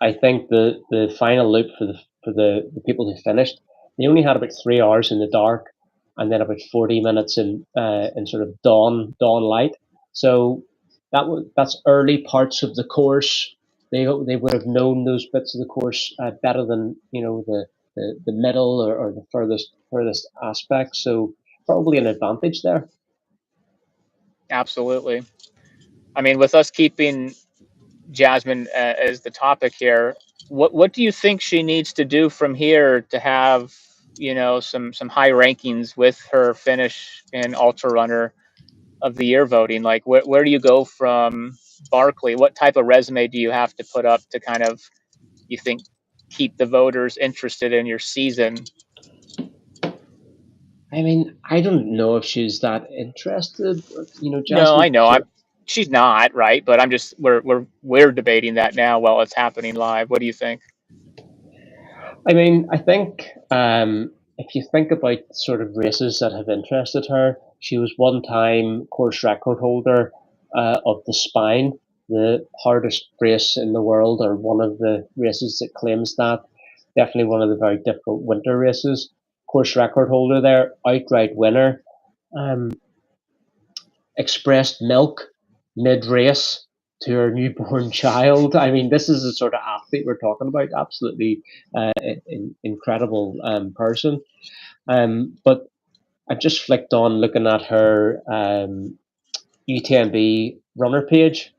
I think the final loop for the people who finished, they only had about 3 hours in the dark, and then about 40 minutes in sort of dawn light. So that's early parts of the course. They would have known those bits of the course better than the middle or the furthest aspect. So probably an advantage there. Absolutely. I mean, with us keeping Jasmine as the topic here, what do you think she needs to do from here to have some high rankings with her finish in Ultra Runner of the Year voting? Like, where do you go from Barkley? What type of resume do you have to put up to kind of, you think, keep the voters interested in your season? I mean, I don't know if she's that interested, but No, Jasmine. I know. She's not, right, but I'm just we're debating that now while it's happening live. What do you think? I mean, I think if you think about sort of races that have interested her, she was one time course record holder of the Spine, the hardest race in the world, or one of the races that claims that. Definitely one of the very difficult winter races. Course record holder there, outright winner. Um, expressed milk mid race to her newborn child. I mean, this is the sort of athlete we're talking about. Absolutely incredible person. But I just flicked on looking at her UTMB runner page,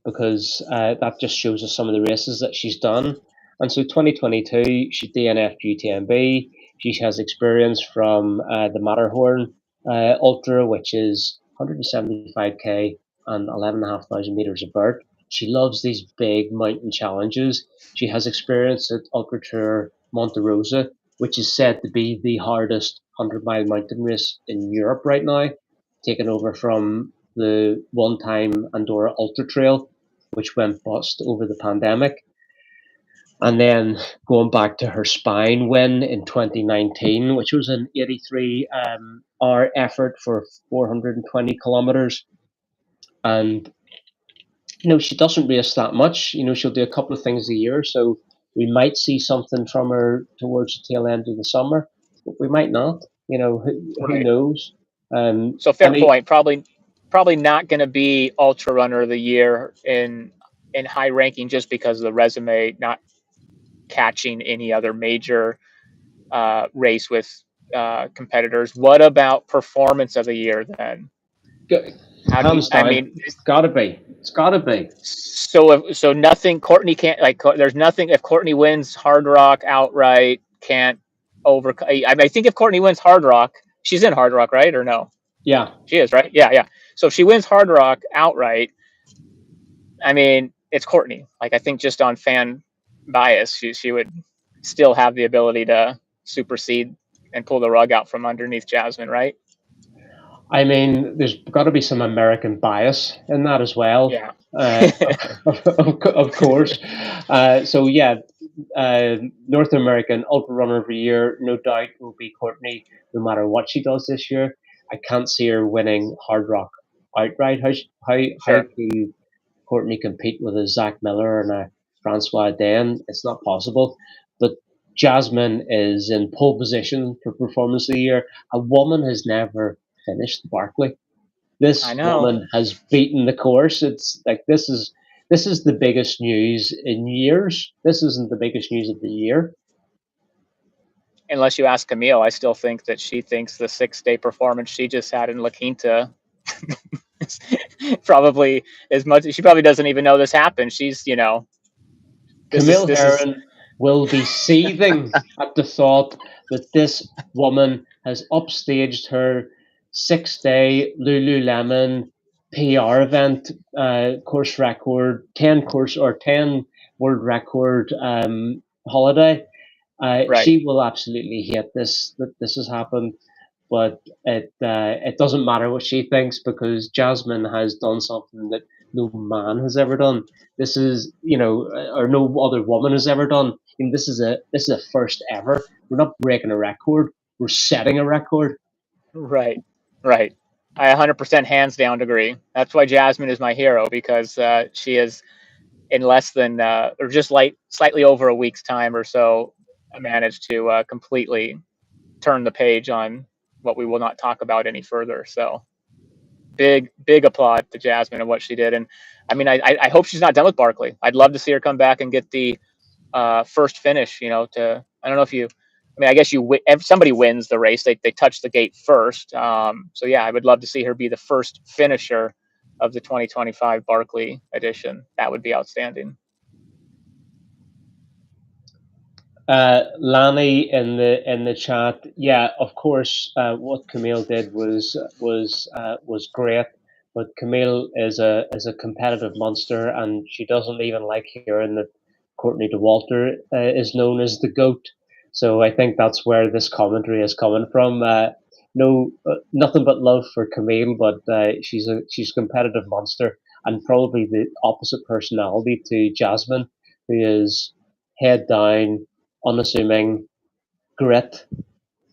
because that just shows us some of the races that she's done. And so 2022, she DNF'd UTMB. She has experience from the Matterhorn Ultra, which is 175k and 11,500 meters of vert. She loves these big mountain challenges. She has experience at Ultra Tour Monte Rosa, which is said to be the hardest 100-mile mountain race in Europe right now, taken over from the one-time Andorra Ultra Trail, which went bust over the pandemic. And then going back to her Spine win in 2019, which was an 83-hour effort for 420 kilometers. And, she doesn't race that much. She'll do a couple of things a year. So we might see something from her towards the tail end of the summer, but we might not. Who Right. knows? So fair point. Probably not going to be Ultra Runner of the Year in high ranking just because of the resume not catching any other major race with competitors. What about Performance of the Year then? How do you? Hands I down, mean, it's gotta be. It's gotta be. so nothing. Courtney can't like. There's nothing. If Courtney wins Hard Rock outright, can't over. I think if Courtney wins Hard Rock, she's in Hard Rock, right? Or no? Yeah. She is, right? Yeah, yeah. So if she wins Hard Rock outright, I mean, it's Courtney. Like, I think just on fan bias, she would still have the ability to supersede and pull the rug out from underneath Jasmine, right? I mean, there's got to be some American bias in that as well, Yeah. of course. So yeah, North American Ultra Runner of the Year, no doubt, will be Courtney, no matter what she does this year. I can't see her winning Hard Rock outright. How Sure. can Courtney compete with a Zach Miller and a Francois Den? It's not possible. But Jasmine is in pole position for Performance of the Year. A woman has never finished Barkley. I This know. woman has beaten the course. It's like this is this is the biggest news in years. This isn't the biggest news of the year. Unless you ask Camille, I still think that she thinks the 6-day performance she just had in La Quinta probably as much. She probably doesn't even know this happened. She's, Camille this is Herron will be seething at the thought that this woman has upstaged her 6-day Lululemon PR event, course record, 10 world record holiday. right. She will absolutely hate this that this has happened, but it doesn't matter what she thinks because Jasmine has done something that no man has ever done. This is or no other woman has ever done. This is a first ever. We're not breaking a record. We're setting a record. Right. Right. I 100% hands down agree. That's why Jasmine is my hero, because she is in less than or just slightly over a week's time or so managed to completely turn the page on what we will not talk about any further. So big applaud to Jasmine and what she did. And I mean, I hope she's not done with Barkley. I'd love to see her come back and get the first finish. I don't know if you. I mean, I guess if somebody wins the race, they touch the gate first. So yeah, I would love to see her be the first finisher of the 2025 Barkley edition. That would be outstanding. Lanny in the chat, yeah, of course, what Camille did was great, but Camille is a competitive monster, and she doesn't even like hearing that Courtney Dauwalter is known as the GOAT. So I think that's where this commentary is coming from. No, nothing but love for Camille, but she's a competitive monster, and probably the opposite personality to Jasmine, who is head down, unassuming, grit,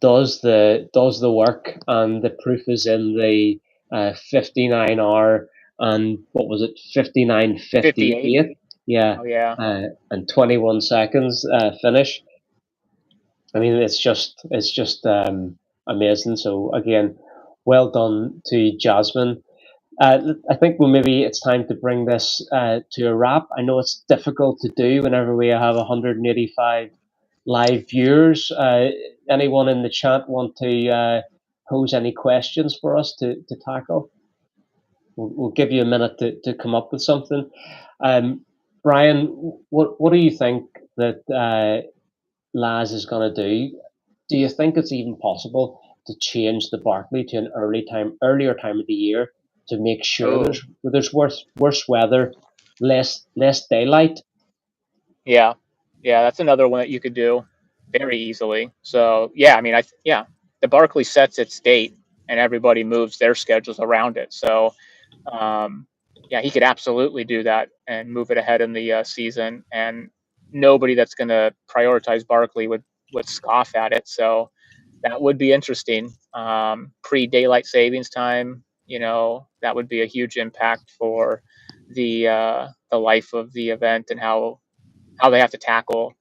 does the work, and the proof is in the 59 hour and what was it, 58. 59:58, yeah, Oh yeah. and 21 seconds finish. I mean, it's just amazing. So again, well done to Jasmine. I think maybe it's time to bring this to a wrap. I know it's difficult to do whenever we have 185 live viewers. Anyone in the chat want to pose any questions for us to tackle? We'll give you a minute to come up with something. Brian, what do you think that Laz is going to do? Do you think it's even possible to change the Barkley to an earlier time of the year to make sure Oh there's worse weather, less daylight? yeah. Yeah, that's another one that you could do very easily. So yeah, I mean, the Barkley sets its date, and everybody moves their schedules around it. So yeah, he could absolutely do that and move it ahead in the season, and nobody that's going to prioritize Barkley would scoff at it. So that would be interesting. Pre daylight savings time, that would be a huge impact for the life of the event and how they have to tackle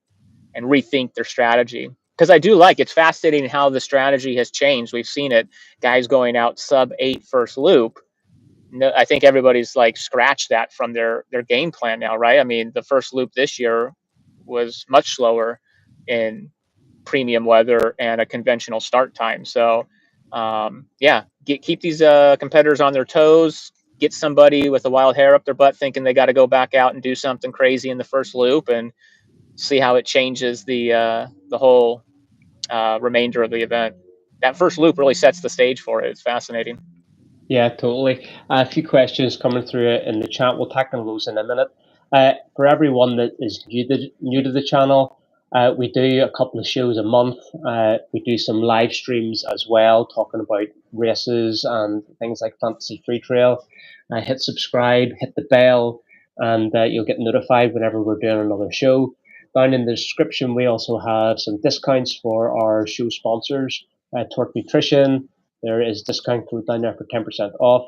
and rethink their strategy. Because I do it's fascinating how the strategy has changed. We've seen it, guys going out sub-8 first loop. No, I think everybody's scratched that from their game plan now, right? I mean, the first loop this year was much slower in premium weather and a conventional start time. So, yeah, keep these competitors on their toes. Get somebody with a wild hair up their butt thinking they got to go back out and do something crazy in the first loop, and see how it changes the whole remainder of the event. That first loop really sets the stage for it. It's fascinating. Yeah, totally. A few questions coming through in the chat. We'll tackle those in a minute. For everyone that is new to the channel, we do a couple of shows a month. We do some live streams as well, talking about races and things like Fantasy Free Trail. Hit subscribe, hit the bell, and you'll get notified whenever we're doing another show. Down in the description, we also have some discounts for our show sponsors, TORQ Nutrition. There is a discount code down there for 10% off.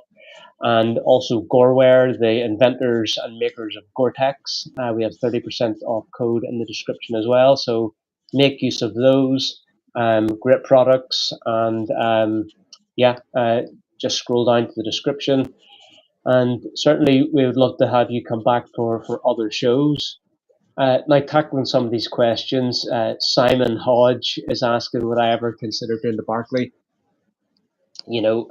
And also GOREWEAR, the inventors and makers of Gore-Tex. We have 30% off code in the description as well. So make use of those. Great products. And yeah, just scroll down to the description. And certainly we would love to have you come back for other shows. Now, tackling some of these questions, Simon Hodge is asking, would I ever consider doing the Barkley? You know,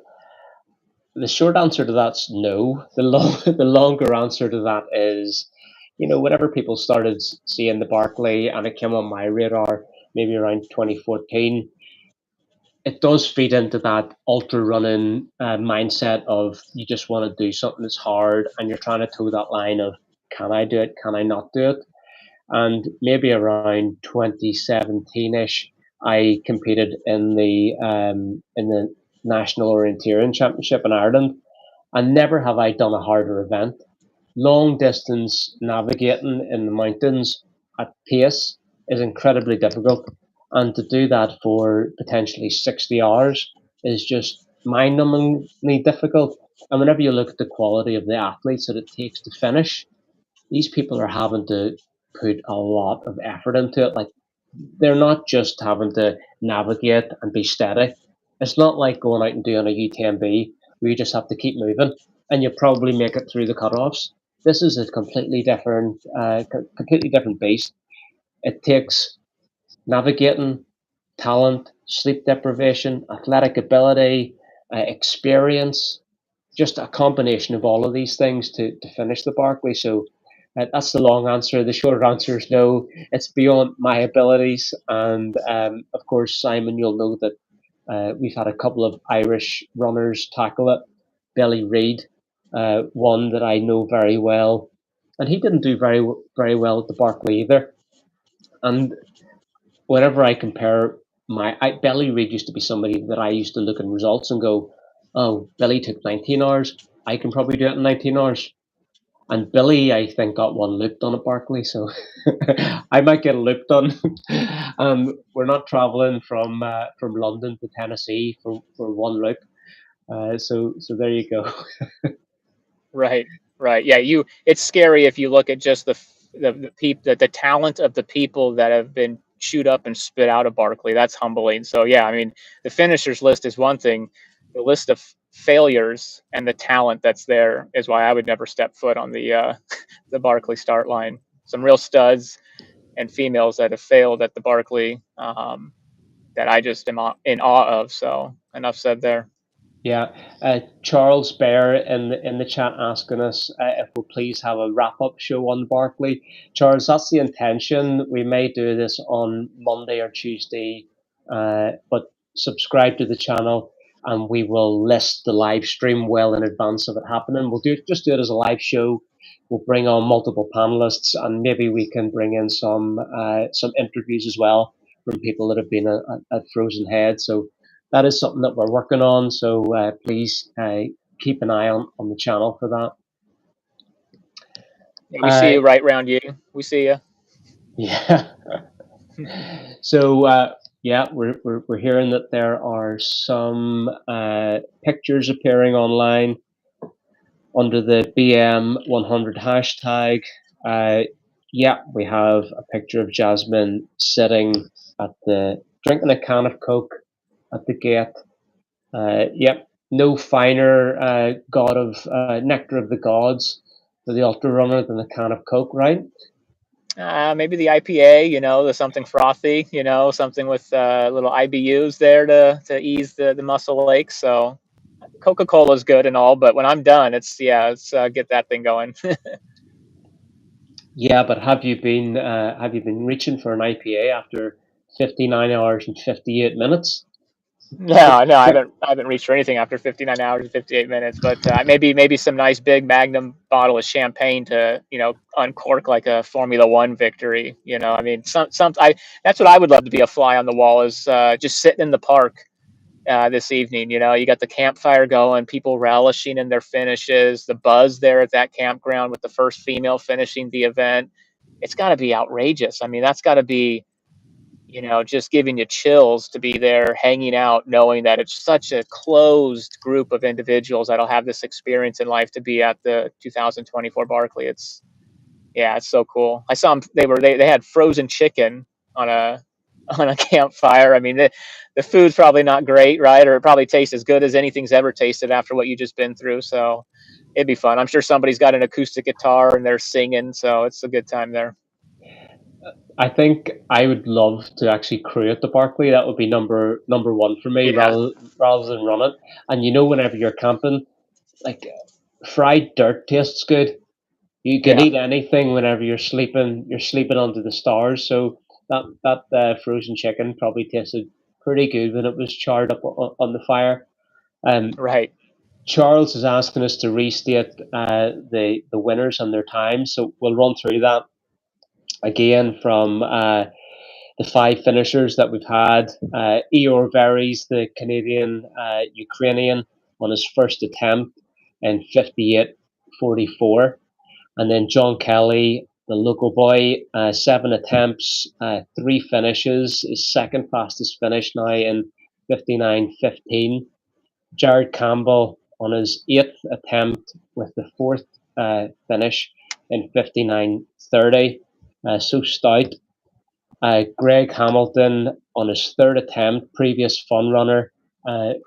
the short answer to that's no. The longer answer to that is, whenever people started seeing the Barkley and it came on my radar, maybe around 2014, it does feed into that ultra running mindset of you just want to do something that's hard and you're trying to toe that line of can I do it, can I not do it? And maybe around 2017ish, I competed in the National Orienteering Championship in Ireland, and never have I done a harder event. Long distance navigating in the mountains at pace is incredibly difficult, and to do that for potentially 60 hours is just mind-numbingly difficult. And whenever you look at the quality of the athletes that it takes to finish, these people are having to put a lot of effort into it. Like, they're not just having to navigate and be steady. It's not like going out and doing a UTMB where you just have to keep moving and you probably make it through the cutoffs. This is a completely different beast. It takes navigating, talent, sleep deprivation, athletic ability, experience, just a combination of all of these things to finish the Barkley. So that's the long answer. The short answer is no. It's beyond my abilities. And of course, Simon, you'll know that we've had a couple of Irish runners tackle it. Billy Reid, one that I know very well, and he didn't do very well at the Barkley either. And whenever I compare Billy Reid used to be somebody that I used to look at results and go, oh, Billy took 19 hours. I can probably do it in 19 hours. And Billy, I think, got one loop done at Barkley, so I might get a loop done. We're not traveling from London to Tennessee for one loop, so there you go. Right, right. Yeah, it's scary if you look at just the talent of the people that have been chewed up and spit out of Barkley. That's humbling. So yeah, I mean, the finishers list is one thing. The list of failures and the talent that's there is why I would never step foot on the Barkley start line. Some real studs and females that have failed at the Barkley, that I just am in awe of. So enough said there. Yeah, Charles Bear in the chat asking us if we'll please have a wrap up show on Barkley. Charles, that's the intention. We may do this on Monday or Tuesday, but subscribe to the channel and we will list the live stream well in advance of it happening. We'll just do it as a live show. We'll bring on multiple panelists and maybe we can bring in some interviews as well from people that have been at Frozen Head. So that is something that we're working on. So please keep an eye on the channel for that. Yeah, we see you right round you. We see you. Yeah. So yeah, we're hearing that there are some pictures appearing online under the BM100 hashtag. Yeah, we have a picture of Jasmine sitting drinking a can of Coke at the gate. Yep, no finer god of nectar of the gods for the ultra runner than a can of Coke, right? Maybe the IPA, the something frothy, something with little IBUs there to ease the muscle aches. So Coca-Cola is good and all, but when I'm done, let's get that thing going. Yeah, but have you been reaching for an IPA after 59 hours and 58 minutes? No, I haven't reached for anything after 59 hours and 58 minutes, but maybe some nice big Magnum bottle of champagne to, uncork like a Formula One victory. I mean, that's what I would love to be a fly on the wall is just sitting in the park this evening. You got the campfire going, people relishing in their finishes, the buzz there at that campground with the first female finishing the event. It's got to be outrageous. I mean, that's got to be, just giving you chills to be there hanging out, knowing that it's such a closed group of individuals that'll have this experience in life to be at the 2024 Barkley. It's so cool. I saw them. They had frozen chicken on a campfire. I mean, the food's probably not great, right? Or it probably tastes as good as anything's ever tasted after what you just been through. So It'd be fun. I'm sure somebody's got an acoustic guitar and they're singing, so it's a good time there. I think I would love to actually crew at the Barkley. That would be number one for me, Yeah, rather than run it. And you know, whenever you're camping, like fried dirt tastes good. You can yeah, eat anything whenever you're sleeping. You're sleeping under the stars. So that frozen chicken probably tasted pretty good when it was charred up on the fire. Um, right. Charles is asking us to restate the winners and their times, so we'll run through that again from the five finishers that we've had. Ehor Varies, the Canadian Ukrainian, on his first attempt in 58:44. And then John Kelly, the local boy, 7 attempts, 3 finishes, his second fastest finish now in 59:15. Jared Campbell on his 8th attempt with the fourth finish in 59:30. So stout. Greg Hamilton on his third attempt, previous fun runner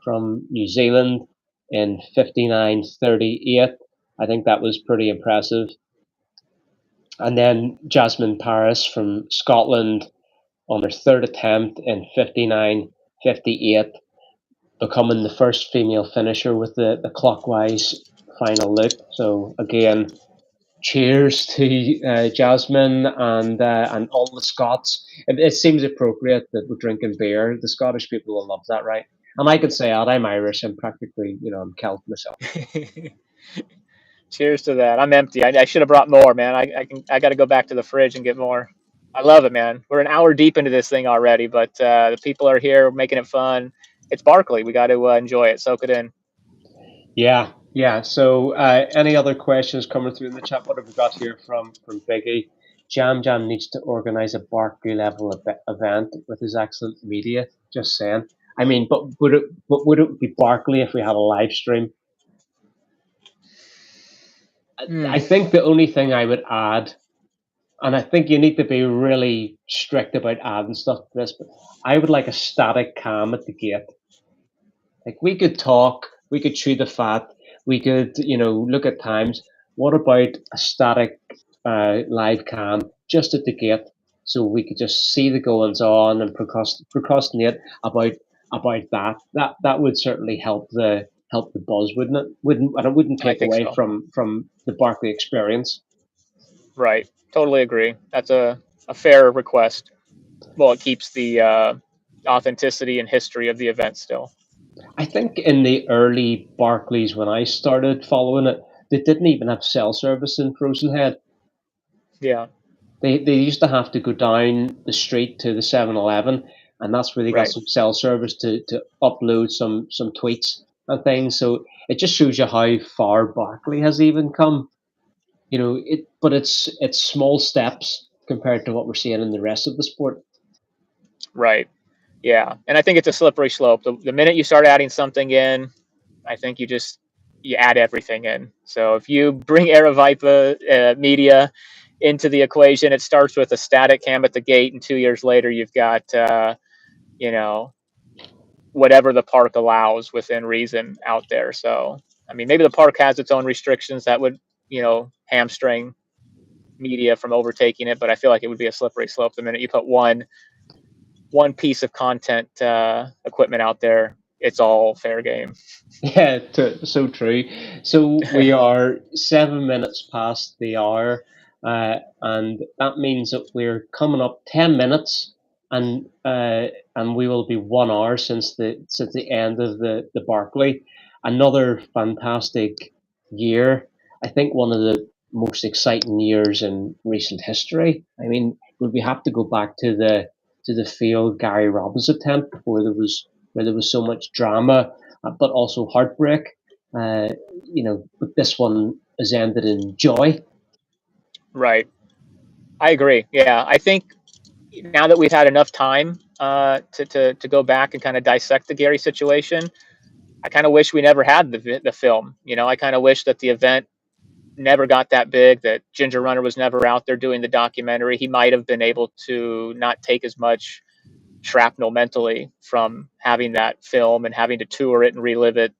from New Zealand in 59:38. I think that was pretty impressive. And then Jasmine Paris from Scotland on her third attempt in 59:58, becoming the first female finisher with the clockwise final loop. So again, cheers to Jasmine and all the Scots. It seems appropriate that we're drinking beer. The Scottish people will love that, right? And I could say that I'm Irish. I'm practically, I'm Celt myself. Cheers to that. I'm empty. I should have brought more, man. I got to go back to the fridge and get more. I love it, man. We're an hour deep into this thing already, but the people are here making it fun. It's Barkley. We got to enjoy it, soak it in. Yeah, yeah. So, any other questions coming through in the chat? What have we got here from Biggie? Jam needs to organise a Barkley level event with his excellent media. Just saying. I mean, but would it be Barkley if we had a live stream? Hmm. I think the only thing I would add, and I think you need to be really strict about adding stuff to this, but I would like a static cam at the gate. Like we could talk, we could chew the fat, we could, look at times. What about a static live cam just at the gate, so we could just see the goings on and procrastinate about that. That would certainly help the buzz, wouldn't it? And it wouldn't I take think away so. from the Barkley experience. Right. Totally agree. That's a fair request. Well, it keeps the authenticity and history of the event still. I think in the early Barclays when I started following it, they didn't even have cell service in Frozen Head. Yeah. They used to have to go down the street to the 7-Eleven, and that's where they got Right. some cell service to upload some tweets and things. So it just shows you how far Barkley has even come. But it's small steps compared to what we're seeing in the rest of the sport. Right. Yeah. And I think it's a slippery slope. The minute you start adding something in, I think you add everything in. So if you bring Aravaipa media into the equation, it starts with a static cam at the gate, and 2 years later, you've got you know whatever the park allows within reason out there. So I mean, maybe the park has its own restrictions that would hamstring media from overtaking it, but I feel like it would be a slippery slope the minute you put one piece of content equipment out there. It's all fair game. Yeah, so true. So we are 7 minutes past the hour, and that means that we're coming up 10 minutes, and we will be 1 hour since the end of the Barclay. Another fantastic year. I think one of the most exciting years in recent history. I mean, would we have to go back to the failed Gary Robbins attempt where there was so much drama but also heartbreak. But this one has ended in joy. Right. I agree. Yeah. I think now that we've had enough time to go back and kind of dissect the Gary situation, I kind of wish we never had the film. I kind of wish that the event never got that big, that Ginger Runner was never out there doing the documentary. He might have been able to not take as much shrapnel mentally from having that film and having to tour it and relive it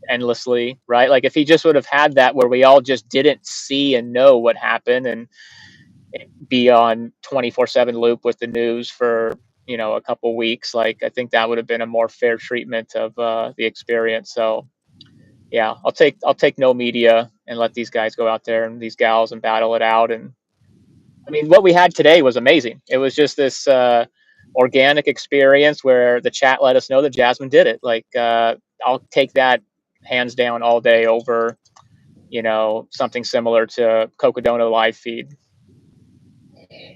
endlessly, right? Like if he just would have had that where we all just didn't see and know what happened and be on 24/7 loop with the news for, a couple weeks, like I think that would have been a more fair treatment of the experience. So yeah, I'll take no media and let these guys go out there and these gals and battle it out. And I mean, what we had today was amazing. It was just this organic experience where the chat let us know that Jasmine did it. Like, I'll take that hands down all day over, something similar to Cocodona live feed.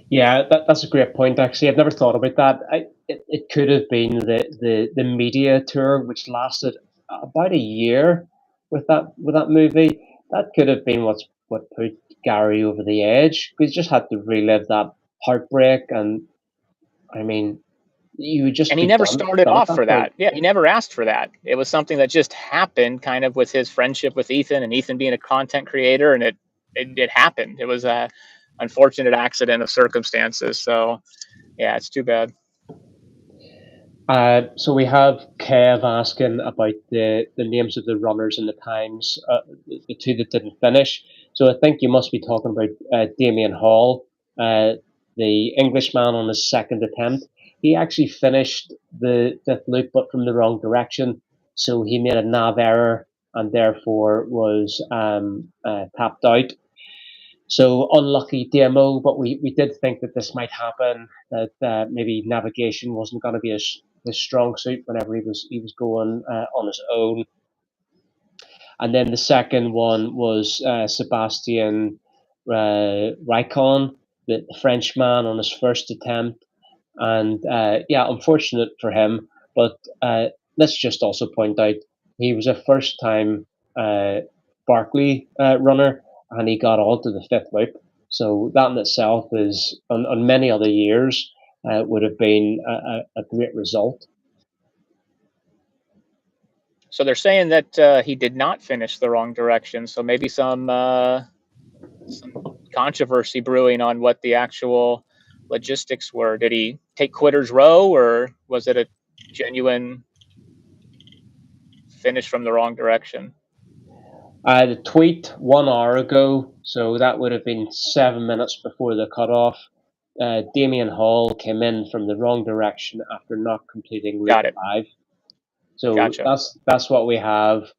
Yeah, that's a great point. Actually, I've never thought about that. It could have been the media tour, which lasted about a year with that movie. That could have been what put Gary over the edge. We just had to relive that heartbreak, and I mean, you would just And he be never done started done at off that for point. that. Yeah, he never asked for that. It was something that just happened kind of with his friendship with Ethan and Ethan being a content creator, and it happened. It was a unfortunate accident of circumstances. So yeah, it's too bad. So we have Kev asking about the names of the runners and the times, the two that didn't finish. So I think you must be talking about Damien Hall, uh, the Englishman on his second attempt. He actually finished the fifth loop, but from the wrong direction. So he made a nav error and therefore was tapped out. So unlucky demo, but we did think that this might happen. That maybe navigation wasn't going to be his strong suit whenever he was going on his own. And then the second one was Sebastian Raikon, the Frenchman, on his first attempt. And yeah, unfortunate for him. But let's just also point out he was a first time Barkley runner and he got on to the fifth loop. So that in itself is, on many other years, would have been a great result. So they're saying that he did not finish the wrong direction. So maybe some controversy brewing on what the actual logistics were. Did he take quitter's row, or was it a genuine finish from the wrong direction? The tweet 1 hour ago, so that would have been 7 minutes before the cutoff. Damien Hall came in from the wrong direction after not completing loop Got it. 5. So Gotcha. that's what we have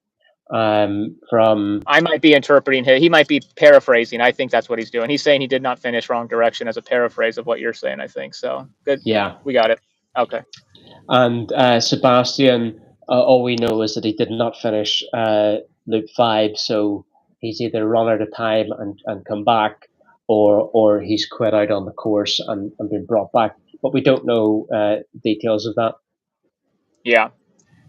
from. I might be interpreting him. He might be paraphrasing. I think that's what he's doing. He's saying he did not finish wrong direction as a paraphrase of what you're saying, I think. So good. Yeah. We got it. Okay. And Sebastian, all we know is that he did not finish loop 5, so he's either run out of time and come back, or he's quit out on the course and been brought back. But we don't know details of that. Yeah.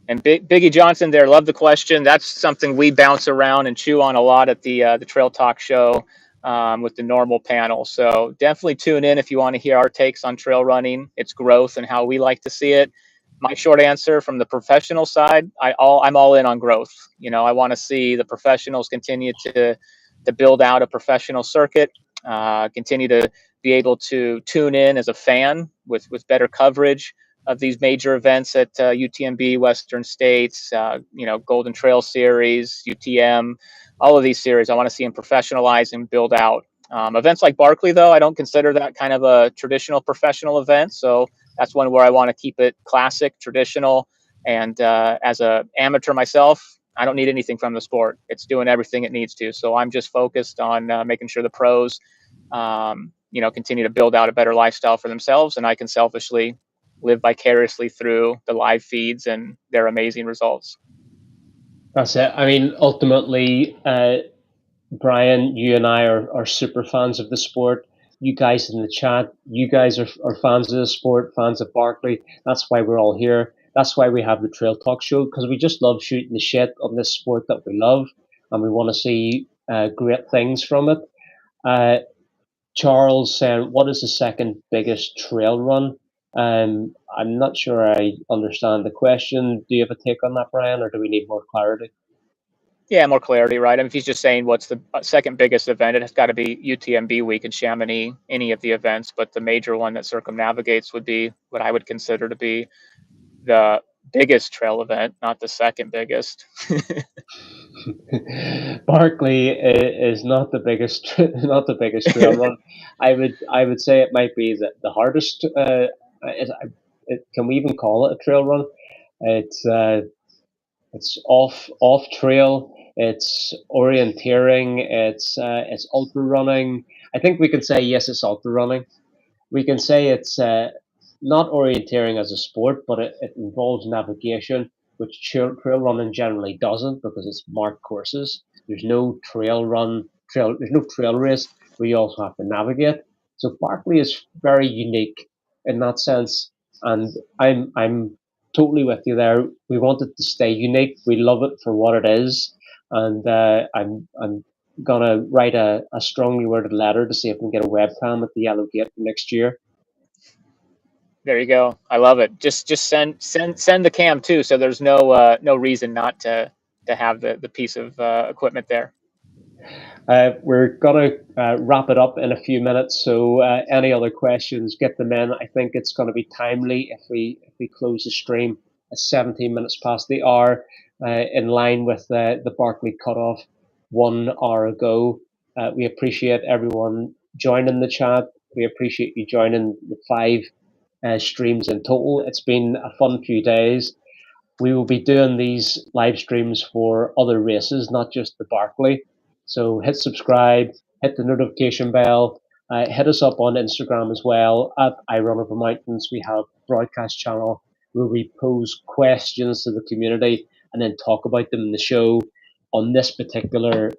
And Biggie Johnson there, love the question. That's something we bounce around and chew on a lot at the Trail Talk show with the normal panel. So definitely tune in if you want to hear our takes on trail running, its growth, and how we like to see it. My short answer from the professional side, I'm all in on growth. I want to see the professionals continue to build out a professional circuit, continue to be able to tune in as a fan with better coverage of these major events at UTMB, Western States, Golden Trail Series, UTM, all of these series. I want to see them professionalize and build out. Events like Barkley, though, I don't consider that kind of a traditional professional event. So that's one where I want to keep it classic, traditional. And as an amateur myself, I don't need anything from the sport. It's doing everything it needs to. So I'm just focused on making sure the pros, continue to build out a better lifestyle for themselves. And I can selfishly live vicariously through the live feeds and their amazing results. That's it. I mean, ultimately, Brian, you and I are super fans of the sport. You guys in the chat, you guys are fans of the sport, fans of Barkley. That's why we're all here. That's why we have the Trail Talk show, because we just love shooting the shit on this sport that we love, and we want to see great things from it. Charles said, what is the second biggest trail run? I'm not sure I understand the question. Do you have a take on that, Brian, or do we need more clarity? Yeah, more clarity, right? I mean, if he's just saying what's the second biggest event, it has got to be UTMB week in Chamonix, any of the events, but the major one that circumnavigates would be what I would consider to be the biggest trail event, not the second biggest. Barkley is not the biggest, not the biggest trail run. I would say it might be the hardest. Can we even call it a trail run? It's it's off trail. It's orienteering. It's ultra running. I think we can say yes, it's ultra running. We can say it's not orienteering as a sport, but it involves navigation, which trail running generally doesn't because it's marked courses. There's no trail. There's no trail race where you also have to navigate. So Barkley is very unique in that sense, and I'm totally with you there. We want it to stay unique. We love it for what it is, and I'm gonna write a strongly worded letter to see if we can get a webcam at the Yellow Gate for next year. There you go. I love it. Just send the cam too, so there's no reason not to have the piece of equipment there. We're gonna wrap it up in a few minutes. So any other questions, get them in. I think it's going to be timely if we close the stream at 17 minutes past the hour, in line with the Barkley cutoff 1 hour ago. We appreciate everyone joining the chat. We appreciate you joining the 5 streams in total. It's been a fun few days. We will be doing these live streams for other races, not just the Barkley. So hit subscribe, hit the notification bell, hit us up on Instagram as well at I Run Over Mountains. We have a broadcast channel where we pose questions to the community and then talk about them in the show. On this particular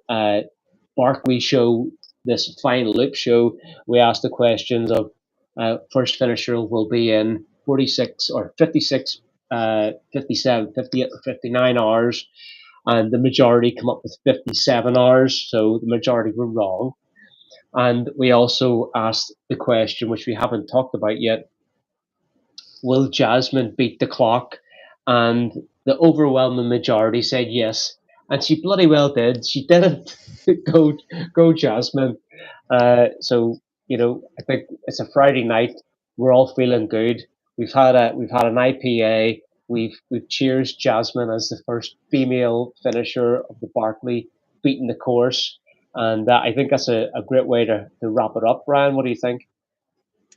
Barkley show, this final loop show, we asked the questions of first finisher will be in 46 or 56, 57, 58, or 59 hours, and the majority come up with 57 hours, so the majority were wrong. And we also asked the question, which we haven't talked about yet, will Jasmine beat the clock? And the overwhelming majority said yes. And she bloody well did. She didn't. Go Jasmine. So, I think it's a Friday night. We're all feeling good. We've had an IPA. We've cheers Jasmine as the first female finisher of the Barkley beating the course. And I think that's a great way to wrap it up. Brian, what do you think?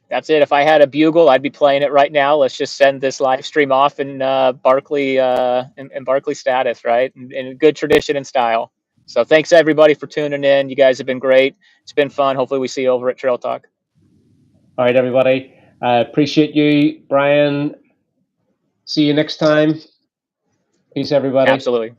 That's it. If I had a bugle, I'd be playing it right now. Let's just send this live stream off in Barkley in Barkley status, right? In good tradition and style. So thanks everybody for tuning in. You guys have been great. It's been fun. Hopefully we see you over at Trail Talk. All right, everybody. Appreciate you, Brian. See you next time. Peace, everybody. Absolutely.